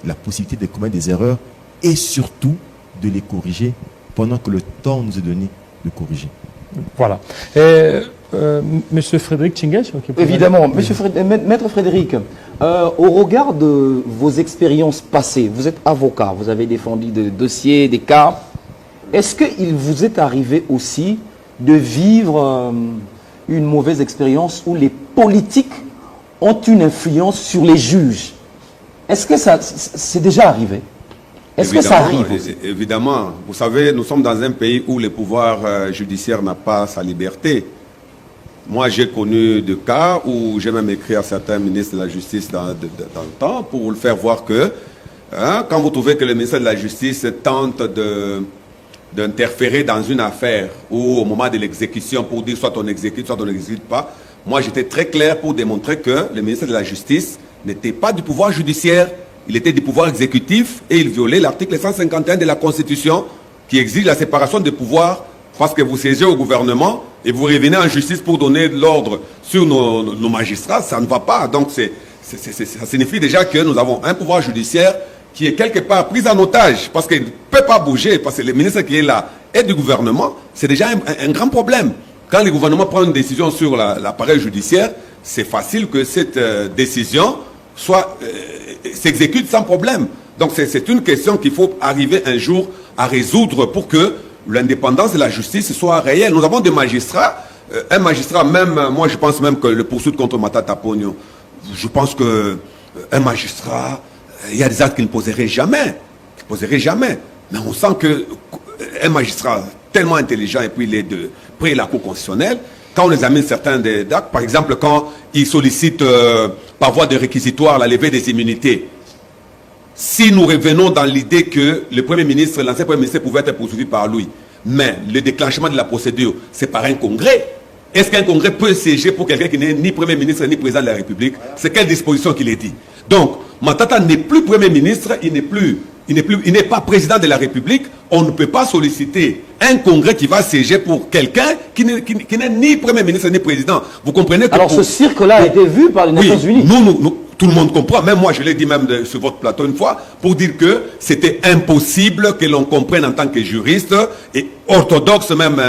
la possibilité de commettre des erreurs et surtout de les corriger pendant que le temps nous est donné de corriger. Voilà. Monsieur Frédéric Tchinguesh, évidemment. Maître Frédéric, au regard de vos expériences passées, vous êtes avocat, vous avez défendu des dossiers, des cas. Est-ce qu'il vous est arrivé aussi de vivre une mauvaise expérience où les politiques ont une influence sur les juges. Est-ce que ça, c'est déjà arrivé? Est-ce que ça arrive aussi? Évidemment. Vous savez, nous sommes dans un pays où le pouvoir judiciaire n'a pas sa liberté. Moi, j'ai connu des cas où j'ai même écrit à certains ministres de la Justice dans le temps pour le faire voir que quand vous trouvez que le ministère de la Justice tente d'interférer dans une affaire ou au moment de l'exécution pour dire soit on exécute, soit on n'exécute pas, moi j'étais très clair pour démontrer que le ministère de la Justice n'était pas du pouvoir judiciaire, il était du pouvoir exécutif et il violait l'article 151 de la Constitution qui exige la séparation des pouvoirs parce que vous siégez au gouvernement et vous revenez en justice pour donner l'ordre sur nos magistrats, ça ne va pas. Donc ça signifie déjà que nous avons un pouvoir judiciaire qui est quelque part pris en otage parce qu'il ne peut pas bouger, parce que le ministre qui est là est du gouvernement, c'est déjà un grand problème. Quand le gouvernement prend une décision sur l'appareil judiciaire, c'est facile que cette décision s'exécute sans problème. Donc c'est une question qu'il faut arriver un jour à résoudre pour que l'indépendance de la justice soit réelle. Nous avons des magistrats, un magistrat même, moi je pense même que le poursuite contre Matata Ponyo, je pense qu'un magistrat, il y a des actes qu'il ne poserait jamais. Mais on sent qu'un magistrat tellement intelligent et puis il est près de la Cour constitutionnelle, quand on examine certains des actes, par exemple quand il sollicite par voie de réquisitoire la levée des immunités, si nous revenons dans l'idée que le Premier ministre, l'ancien Premier ministre pouvait être poursuivi par lui, mais le déclenchement de la procédure, c'est par un congrès. Est-ce qu'un congrès peut siéger pour quelqu'un qui n'est ni Premier ministre ni président de la République? C'est quelle disposition qu'il est dit? Donc, Matata n'est plus Premier ministre, il n'est pas président de la République. On ne peut pas solliciter un congrès qui va siéger pour quelqu'un qui n'est ni Premier ministre ni président. Vous comprenez que... Alors ce cirque-là a été vu par les Nations Unies. Nous, tout le monde comprend. Même moi, je l'ai dit même sur votre plateau une fois, pour dire que c'était impossible que l'on comprenne en tant que juriste et orthodoxe même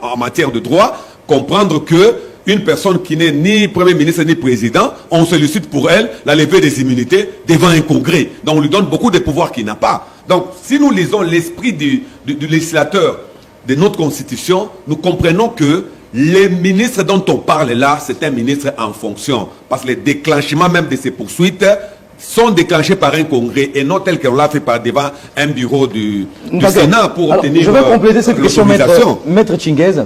en matière de droit, comprendre que une personne qui n'est ni Premier ministre ni président, on sollicite pour elle la levée des immunités devant un congrès. Donc on lui donne beaucoup de pouvoirs qu'il n'a pas. Donc si nous lisons l'esprit du législateur de notre Constitution, nous comprenons que les ministres dont on parle là, c'est un ministre en fonction. Parce que les déclenchements même de ces poursuites sont déclenchés par un congrès et non tel qu'on l'a fait devant un bureau du Sénat pour obtenir. Je vais compléter cette question, Maître Tchinguez.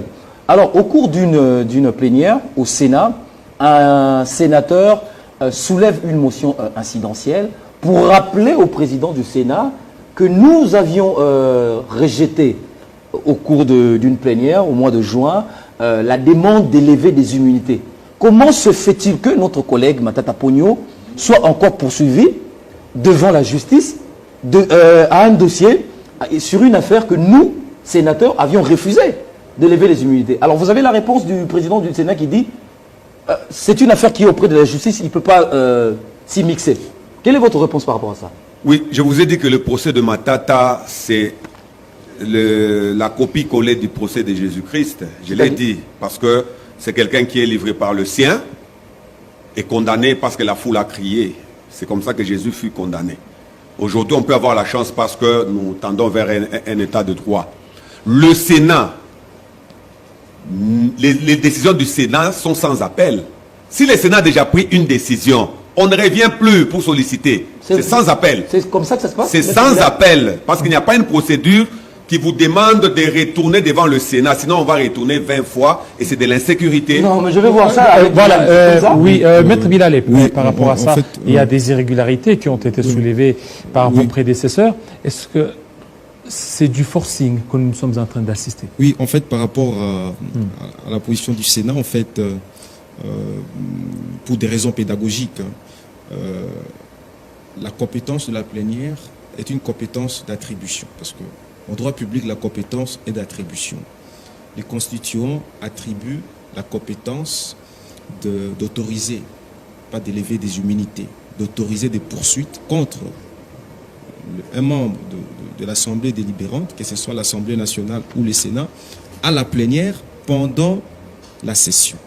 Alors, au cours d'une plénière au Sénat, un sénateur soulève une motion incidentielle pour rappeler au président du Sénat que nous avions rejeté au cours d'une plénière au mois de juin la demande d'élever des immunités. Comment se fait-il que notre collègue Matata Ponyo soit encore poursuivi devant la justice à un dossier sur une affaire que nous, sénateurs, avions refusé de lever les immunités? Alors vous avez la réponse du président du Sénat qui dit c'est une affaire qui est auprès de la justice, il ne peut pas s'y mixer. Quelle est votre réponse par rapport à ça? Oui, je vous ai dit que le procès de Matata, c'est la copie collée du procès de Jésus-Christ. Je l'ai dit, parce que c'est quelqu'un qui est livré par le sien et condamné parce que la foule a crié. C'est comme ça que Jésus fut condamné. Aujourd'hui, on peut avoir la chance parce que nous tendons vers un état de droit. Le Sénat, les décisions du Sénat sont sans appel. Si le Sénat a déjà pris une décision, on ne revient plus pour solliciter. C'est sans appel. C'est comme ça que ça se passe? C'est sans appel, parce qu'il n'y a pas une procédure qui vous demande de retourner devant le Sénat. Sinon, on va retourner 20 fois et c'est de l'insécurité. Non, mais je vais voir ça avec... Voilà, oui, Maître Bilal, par rapport à ça, il y a des irrégularités qui ont été soulevées par vos prédécesseurs. Est-ce que c'est du forcing que nous sommes en train d'assister? Oui, en fait, par rapport à la position du Sénat, en fait, pour des raisons pédagogiques, la compétence de la plénière est une compétence d'attribution. Parce que en droit public, la compétence est d'attribution. Les constituants attribuent la compétence d'autoriser, pas d'élever des immunités, d'autoriser des poursuites contre un membre de l'Assemblée délibérante, que ce soit l'Assemblée nationale ou le Sénat, à la plénière pendant la session,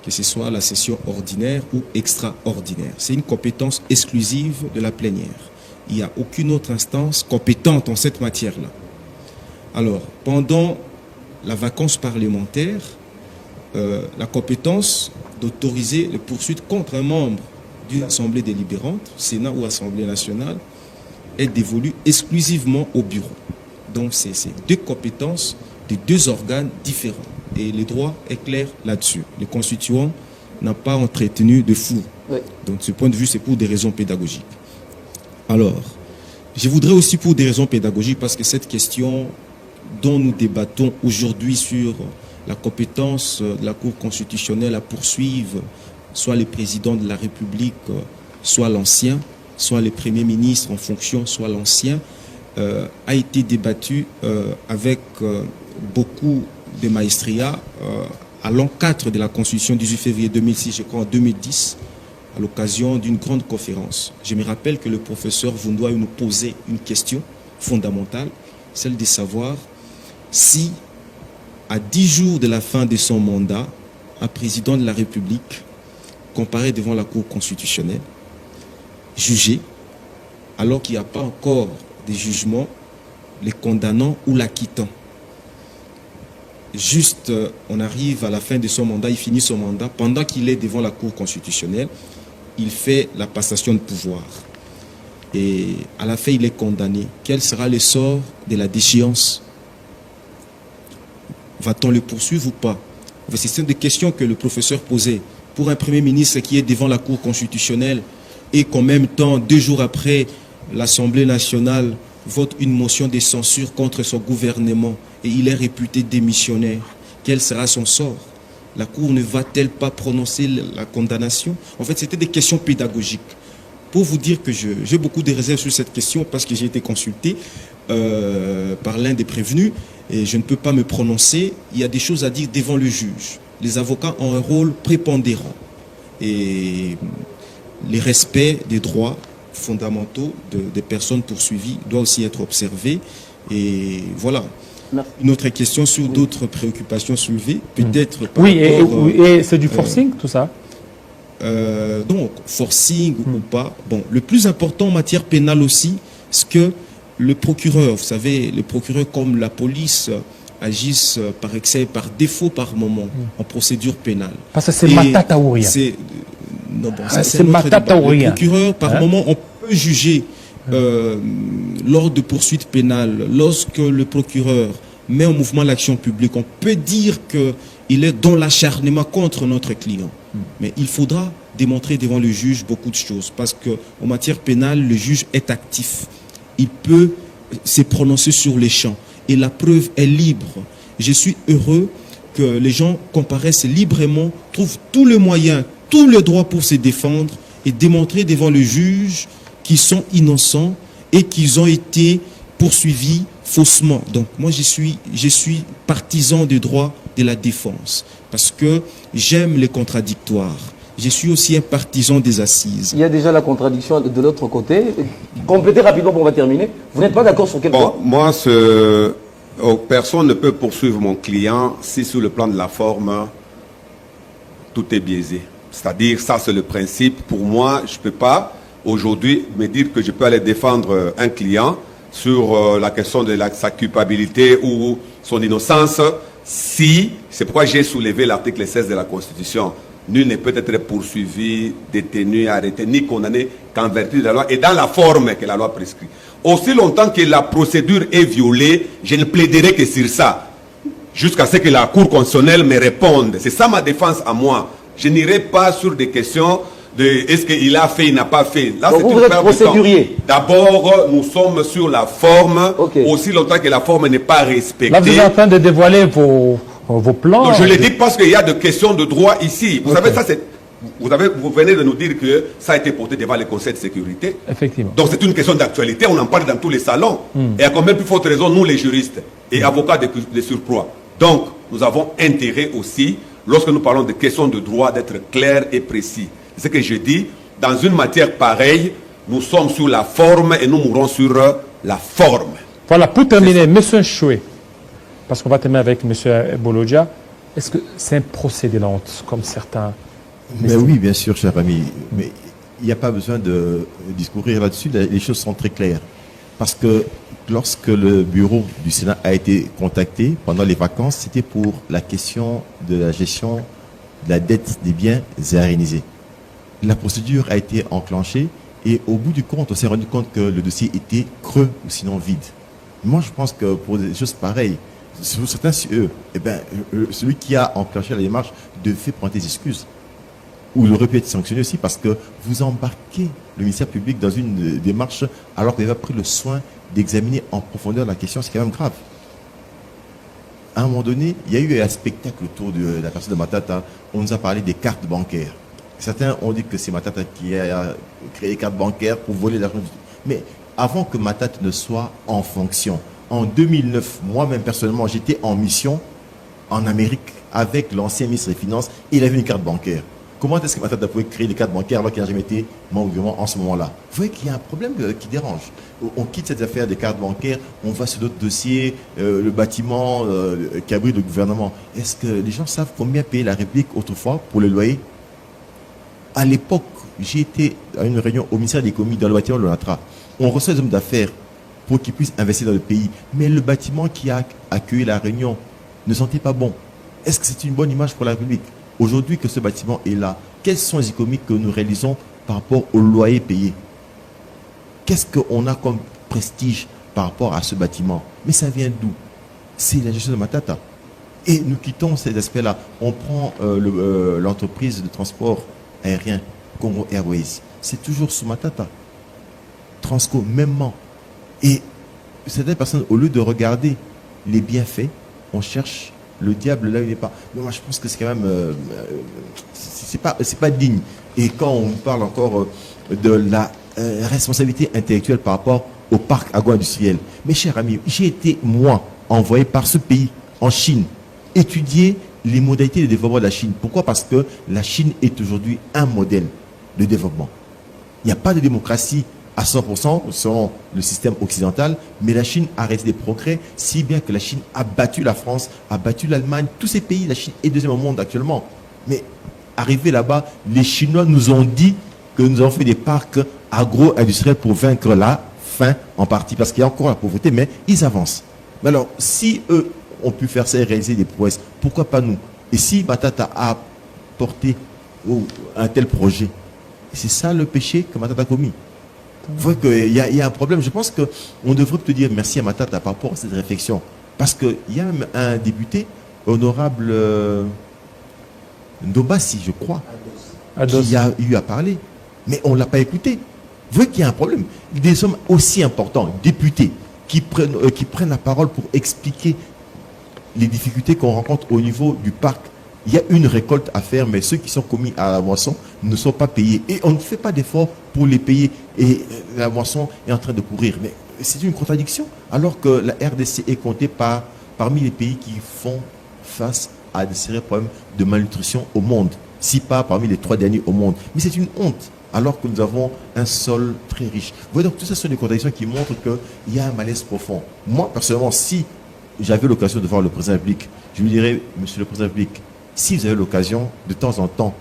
que ce soit la session ordinaire ou extraordinaire. C'est une compétence exclusive de la plénière. Il n'y a aucune autre instance compétente en cette matière-là. Alors, pendant la vacance parlementaire, la compétence d'autoriser les poursuites contre un membre d'une assemblée délibérante, Sénat ou Assemblée nationale, est dévolue exclusivement au bureau. Donc c'est deux compétences de deux organes différents. Et le droit est clair là-dessus. Le constituant n'a pas entretenu de flou. Oui. Donc de ce point de vue, c'est pour des raisons pédagogiques. Alors, je voudrais aussi pour des raisons pédagogiques, parce que cette question dont nous débattons aujourd'hui sur la compétence de la Cour constitutionnelle à poursuivre soit le président de la République, soit l'ancien, soit le Premier ministre en fonction, soit l'ancien, a été débattue avec beaucoup de maestria à l'encadre de la Constitution du 18 février 2006, je crois en 2010, à l'occasion d'une grande conférence. Je me rappelle que le professeur Vundoy nous posait une question fondamentale, celle de savoir si, à 10 jours de la fin de son mandat, un président de la République comparaît devant la Cour constitutionnelle, jugé, alors qu'il n'y a pas encore de jugement, les condamnant ou l'acquittant. Juste, on arrive à la fin de son mandat, il finit son mandat, pendant qu'il est devant la Cour constitutionnelle, il fait la passation de pouvoir. Et à la fin, il est condamné. Quel sera le sort de la déchéance? Va-t-on le poursuivre ou pas? C'est une des questions que le professeur posait. Pour un Premier ministre qui est devant la Cour constitutionnelle et qu'en même temps, 2 jours après, l'Assemblée nationale vote une motion de censure contre son gouvernement et il est réputé démissionnaire, quel sera son sort? La Cour ne va-t-elle pas prononcer la condamnation? En fait, c'était des questions pédagogiques. Pour vous dire que j'ai beaucoup de réserves sur cette question parce que j'ai été consulté par l'un des prévenus et je ne peux pas me prononcer. Il y a des choses à dire devant le juge. Les avocats ont un rôle prépondérant et les respects des droits fondamentaux des personnes poursuivies doit aussi être observé. Et voilà. Merci. Une autre question sur d'autres préoccupations soulevées, peut-être par Oui, rapport, et c'est du forcing, tout ça? donc, forcing ou pas. Bon, le plus important en matière pénale aussi, c'est que le procureur, vous savez, les procureurs comme la police agissent par excès, par défaut par moment en procédure pénale. Parce que c'est Matata ou rien. Non, bon, ça, c'est un autre Matata débat. ou Le rien. procureur, par moment, on peut juger lors de poursuites pénales, lorsque le procureur met en mouvement l'action publique, on peut dire qu'il est dans l'acharnement contre notre client. Mais il faudra démontrer devant le juge beaucoup de choses, parce qu'en matière pénale, le juge est actif. Il peut se prononcer sur les champs. Et la preuve est libre. Je suis heureux que les gens comparaissent librement, trouvent tous les moyens, tous les droits pour se défendre et démontrer devant le juge qu'ils sont innocents et qu'ils ont été poursuivis faussement. Donc moi je suis partisan des droits de la défense parce que j'aime les contradictoires. Je suis aussi un partisan des assises. Il y a déjà la contradiction de l'autre côté. Complétez rapidement, on va terminer. Vous n'êtes pas d'accord sur quel point? Moi, personne ne peut poursuivre mon client si sur le plan de la forme, tout est biaisé. C'est-à-dire, ça c'est le principe. Pour moi, je ne peux pas aujourd'hui me dire que je peux aller défendre un client sur la question de sa culpabilité ou son innocence si, c'est pourquoi j'ai soulevé l'article 16 de la Constitution. Nul ne peut être poursuivi, détenu, arrêté, ni condamné qu'en vertu de la loi et dans la forme que la loi prescrit. Aussi longtemps que la procédure est violée, je ne plaiderai que sur ça, jusqu'à ce que la Cour constitutionnelle me réponde. C'est ça ma défense à moi. Je n'irai pas sur des questions de est-ce qu'il a fait, il n'a pas fait. Là, donc vous êtes procédurier. D'abord, nous sommes sur la forme, aussi longtemps que la forme n'est pas respectée. Là, vous êtes en train de dévoiler vos plans. Donc, je le dis parce qu'il y a des questions de droit ici. Vous savez, ça c'est... Vous venez de nous dire que ça a été porté devant les conseils de sécurité. Effectivement. Donc c'est une question d'actualité, on en parle dans tous les salons. Et à combien plus forte raison, nous les juristes et avocats de surcroît. Donc nous avons intérêt aussi, lorsque nous parlons de questions de droit, d'être clairs et précis. C'est ce que je dis, dans une matière pareille, nous sommes sur la forme et nous mourrons sur la forme. Voilà, pour terminer, M. Choué, parce qu'on va terminer avec M. Bolodja, est-ce que c'est un procédé lente, comme certains... Mais oui, bien sûr, cher ami. Mais il n'y a pas besoin de discourir là-dessus. Les choses sont très claires. Parce que lorsque le bureau du Sénat a été contacté pendant les vacances, c'était pour la question de la gestion de la dette des biens arénisés. La procédure a été enclenchée et au bout du compte, on s'est rendu compte que le dossier était creux ou sinon vide. Moi, je pense que pour des choses pareilles, sur certains CE, celui qui a enclenché la démarche devait prendre des excuses. Ou il aurait pu être sanctionné aussi parce que vous embarquez le ministère public dans une démarche alors qu'il avait pris le soin d'examiner en profondeur la question, c'est quand même grave. À un moment donné, il y a eu un spectacle autour de la personne de Matata. On nous a parlé des cartes bancaires. Certains ont dit que c'est Matata qui a créé les cartes bancaires pour voler l'argent. Mais avant que Matata ne soit en fonction, en 2009, moi-même personnellement, j'étais en mission en Amérique avec l'ancien ministre des Finances et il avait une carte bancaire. Comment est-ce que Matata pouvait créer des cartes bancaires alors qu'il n'a jamais été membre du gouvernement en ce moment-là? Vous voyez qu'il y a un problème qui dérange. On quitte cette affaire des cartes bancaires, on va sur d'autres dossiers, le bâtiment qui abrite le gouvernement. Est-ce que les gens savent combien payait la République autrefois pour le loyer? À l'époque, j'ai été à une réunion au ministère de l'économie dans le bâtiment de l'ONATRA. On reçoit des hommes d'affaires pour qu'ils puissent investir dans le pays. Mais le bâtiment qui a accueilli la réunion ne sentait pas bon. Est-ce que c'est une bonne image pour la République? Aujourd'hui que ce bâtiment est là, quelles sont les économies que nous réalisons par rapport au loyer payé? Qu'est-ce qu'on a comme prestige par rapport à ce bâtiment? Mais ça vient d'où? C'est la gestion de Matata. Et nous quittons ces aspects-là. On prend l'entreprise de transport aérien, Congo Airways. C'est toujours sous Matata. Transco, mêmement. Et certaines personnes, au lieu de regarder les bienfaits, on cherche le diable là où il n'est pas. Mais moi, je pense que c'est quand même... c'est pas digne. Et quand on parle encore de la responsabilité intellectuelle par rapport au parc agro-industriel, mes chers amis, j'ai été, moi, envoyé par ce pays, en Chine, étudier les modalités de développement de la Chine. Pourquoi? Parce que la Chine est aujourd'hui un modèle de développement. Il n'y a pas de démocratie à 100% selon le système occidental, mais la Chine a réalisé des progrès, si bien que la Chine a battu la France, a battu l'Allemagne, tous ces pays. La Chine est deuxième au monde actuellement. Mais arrivé là-bas, les Chinois nous ont dit que nous avons fait des parcs agro-industriels pour vaincre la faim en partie, parce qu'il y a encore la pauvreté, mais ils avancent. Mais alors, si eux ont pu faire ça et réaliser des prouesses, pourquoi pas nous? Et si Matata a porté un tel projet, c'est ça le péché que Matata a commis. Vous voyez qu'il y a un problème. Je pense qu'on devrait te dire merci à Matata par rapport à cette réflexion. Parce qu'il y a même un député, honorable Ndobassi, je crois, qui a eu à parler. Mais on ne l'a pas écouté. Vous voyez qu'il y a un problème. Des hommes aussi importants, députés, qui prennent la parole pour expliquer les difficultés qu'on rencontre au niveau du parc. Il y a une récolte à faire, mais ceux qui sont commis à la moisson ne sont pas payés. Et on ne fait pas d'effort pour les payer. Et la moisson est en train de courir. Mais c'est une contradiction. Alors que la RDC est comptée parmi les pays qui font face à des sérieux problèmes de malnutrition au monde. Si pas parmi les 3 derniers au monde. Mais c'est une honte. Alors que nous avons un sol très riche. Vous voyez, donc tout ça sont des contradictions qui montrent qu'il y a un malaise profond. Moi, personnellement, si j'avais l'occasion de voir le président de la République, je lui dirais, monsieur le président de la République, si vous avez l'occasion de temps en temps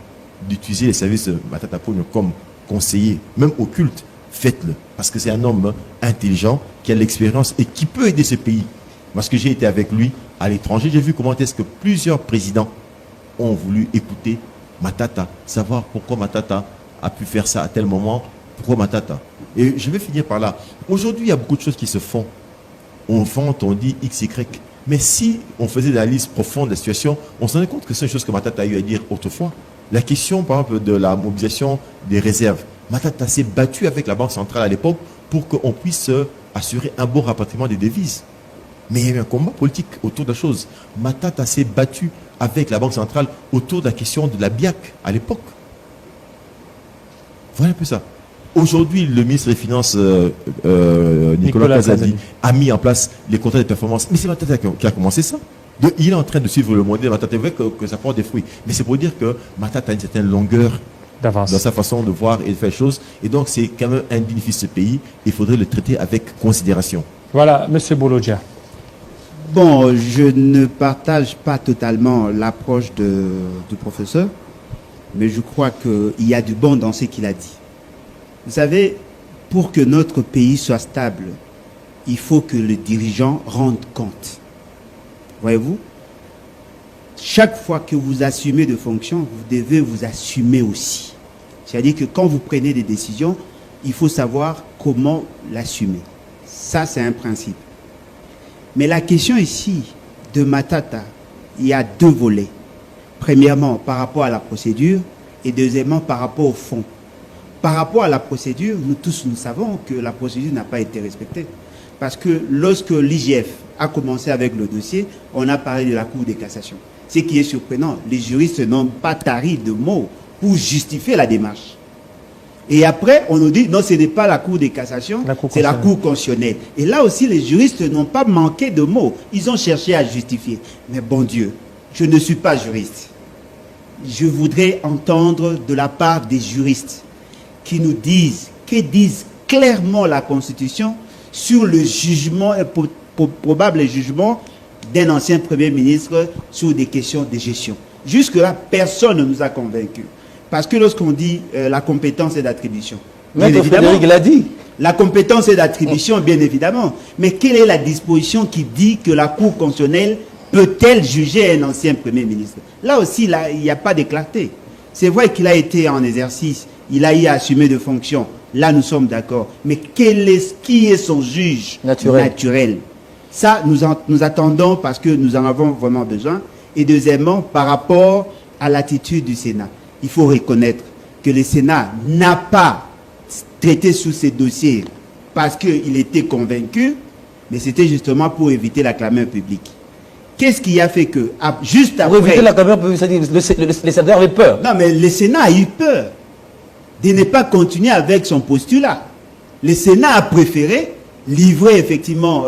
d'utiliser les services de Matata Ponyo comme conseiller, même occulte, faites-le. Parce que c'est un homme intelligent, qui a l'expérience et qui peut aider ce pays. Parce que j'ai été avec lui à l'étranger, j'ai vu comment est-ce que plusieurs présidents ont voulu écouter Matata, savoir pourquoi Matata a pu faire ça à tel moment, pourquoi Matata. Et je vais finir par là. Aujourd'hui, il y a beaucoup de choses qui se font. On vante, on dit X, Y. Mais si on faisait l'analyse profonde de la situation, on se rendait compte que c'est une chose que Matata a eu à dire autrefois. La question, par exemple, de la mobilisation des réserves. Matata s'est battu avec la Banque centrale à l'époque pour qu'on puisse assurer un bon rapatriement des devises. Mais il y a eu un combat politique autour de la chose. Matata s'est battu avec la Banque centrale autour de la question de la BIAC à l'époque. Voilà un peu ça. Aujourd'hui, le ministre des Finances, Nicolas Kazadi, a mis en place les contrats de performance. Mais c'est Matata qui a commencé ça. Il est en train de suivre le modèle Matata. C'est vrai que ça porte des fruits. Mais c'est pour dire que Matata a une certaine longueur d'avance dans sa façon de voir et de faire les choses. Et donc, c'est quand même un digne fils de ce pays. Il faudrait le traiter avec considération. Voilà, M. Bolodia. Bon, je ne partage pas totalement l'approche du professeur, mais je crois qu'il y a du bon dans ce qu'il a dit. Vous savez, pour que notre pays soit stable, il faut que le dirigeant rende compte. Voyez-vous? Chaque fois que vous assumez de fonction, vous devez vous assumer aussi. C'est-à-dire que quand vous prenez des décisions, il faut savoir comment l'assumer. Ça, c'est un principe. Mais la question ici de Matata, il y a deux volets. Premièrement, par rapport à la procédure, et deuxièmement, par rapport au fond. Par rapport à la procédure, nous tous, nous savons que la procédure n'a pas été respectée. Parce que lorsque l'IGF a commencé avec le dossier, on a parlé de la Cour de cassation. Ce qui est surprenant, les juristes n'ont pas tari de mots pour justifier la démarche. Et après, on nous dit, non, ce n'est pas la Cour de cassation, c'est la Cour constitutionnelle. Et là aussi, les juristes n'ont pas manqué de mots. Ils ont cherché à justifier. Mais bon Dieu, je ne suis pas juriste. Je voudrais entendre de la part des juristes qui nous disent, que disent clairement la Constitution sur le jugement, probable jugement d'un ancien Premier ministre sur des questions de gestion. Jusque-là, personne ne nous a convaincus. Parce que lorsqu'on dit la compétence et d'attribution, Maître Frédéric l'a dit. La compétence est d'attribution, bien évidemment. Mais quelle est la disposition qui dit que la Cour constitutionnelle peut-elle juger un ancien Premier ministre? Là aussi, là, il n'y a pas de clarté. C'est vrai qu'il a été en exercice, il a eu à assumer de fonctions. Là, nous sommes d'accord. Mais qui est son juge naturel? Ça, nous attendons parce que nous en avons vraiment besoin. Et deuxièmement, par rapport à l'attitude du Sénat, il faut reconnaître que le Sénat n'a pas traité sous ces dossiers parce qu'il était convaincu, mais c'était justement pour éviter la clameur publique. Qu'est-ce qui a fait que, juste après... Pour éviter la clameur publique, les sénateurs avaient peur. Non, mais le Sénat a eu peur de ne pas continuer avec son postulat. Le Sénat a préféré livrer effectivement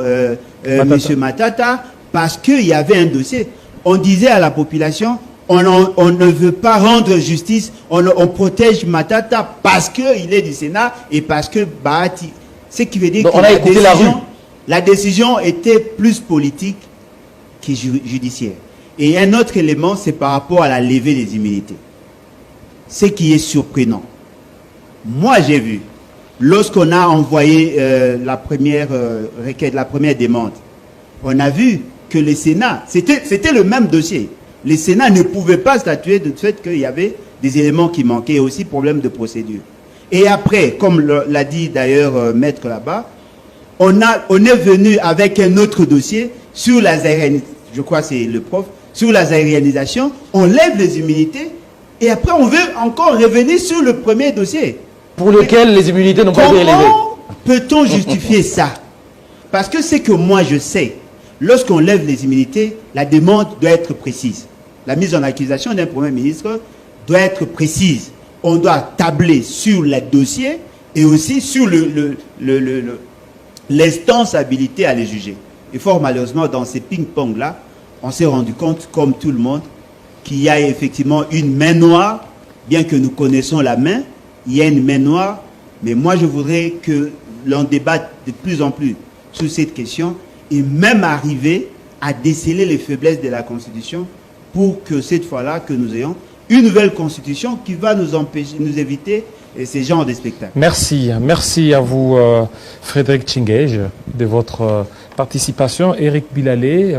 M. Matata parce qu'il y avait un dossier. On disait à la population, on ne veut pas rendre justice, on protège Matata parce qu'il est du Sénat et parce que Bahati. Ce qui veut dire donc que on a écouté la rue. La décision était plus politique que judiciaire. Et un autre élément, c'est par rapport à la levée des immunités. Ce qui est surprenant. Moi, j'ai vu, lorsqu'on a envoyé la première requête, la première demande, on a vu que le Sénat, c'était le même dossier. Le Sénat ne pouvait pas statuer du fait qu'il y avait des éléments qui manquaient, et aussi problème de procédure. Et après, comme l'a dit d'ailleurs Maître là-bas, on est venu avec un autre dossier sur la je crois que c'est le prof, sur la aérianisation, on lève les immunités, et après on veut encore revenir sur le premier dossier. Pour lequel les immunités n'ont pas été élevées. Comment peut-on justifier ça? Parce que c'est que moi je sais, lorsqu'on lève les immunités, la demande doit être précise. La mise en accusation d'un Premier ministre doit être précise. On doit tabler sur le dossier et aussi sur l'instance habilitée à les juger. Et fort malheureusement, dans ces ping-pong-là, on s'est rendu compte, comme tout le monde, qu'il y a effectivement une main noire, bien que nous connaissons la main, il y a une main noire, mais moi je voudrais que l'on débatte de plus en plus sur cette question et même arriver à déceler les faiblesses de la Constitution pour que cette fois-là, que nous ayons une nouvelle Constitution qui va nous empêcher, nous éviter ces genres de spectacles. Merci. Merci à vous, Frédéric Tchingej, de votre participation, Eric Bilalé,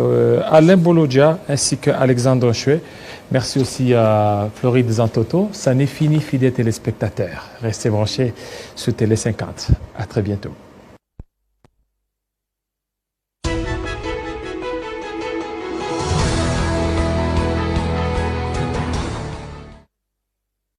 Alain Bolodja, ainsi qu'Alexandre Chouet. Merci aussi à Floride Zantoto. Ça n'est fini, fidèles téléspectateurs. Restez branchés sur Télé 50. À très bientôt.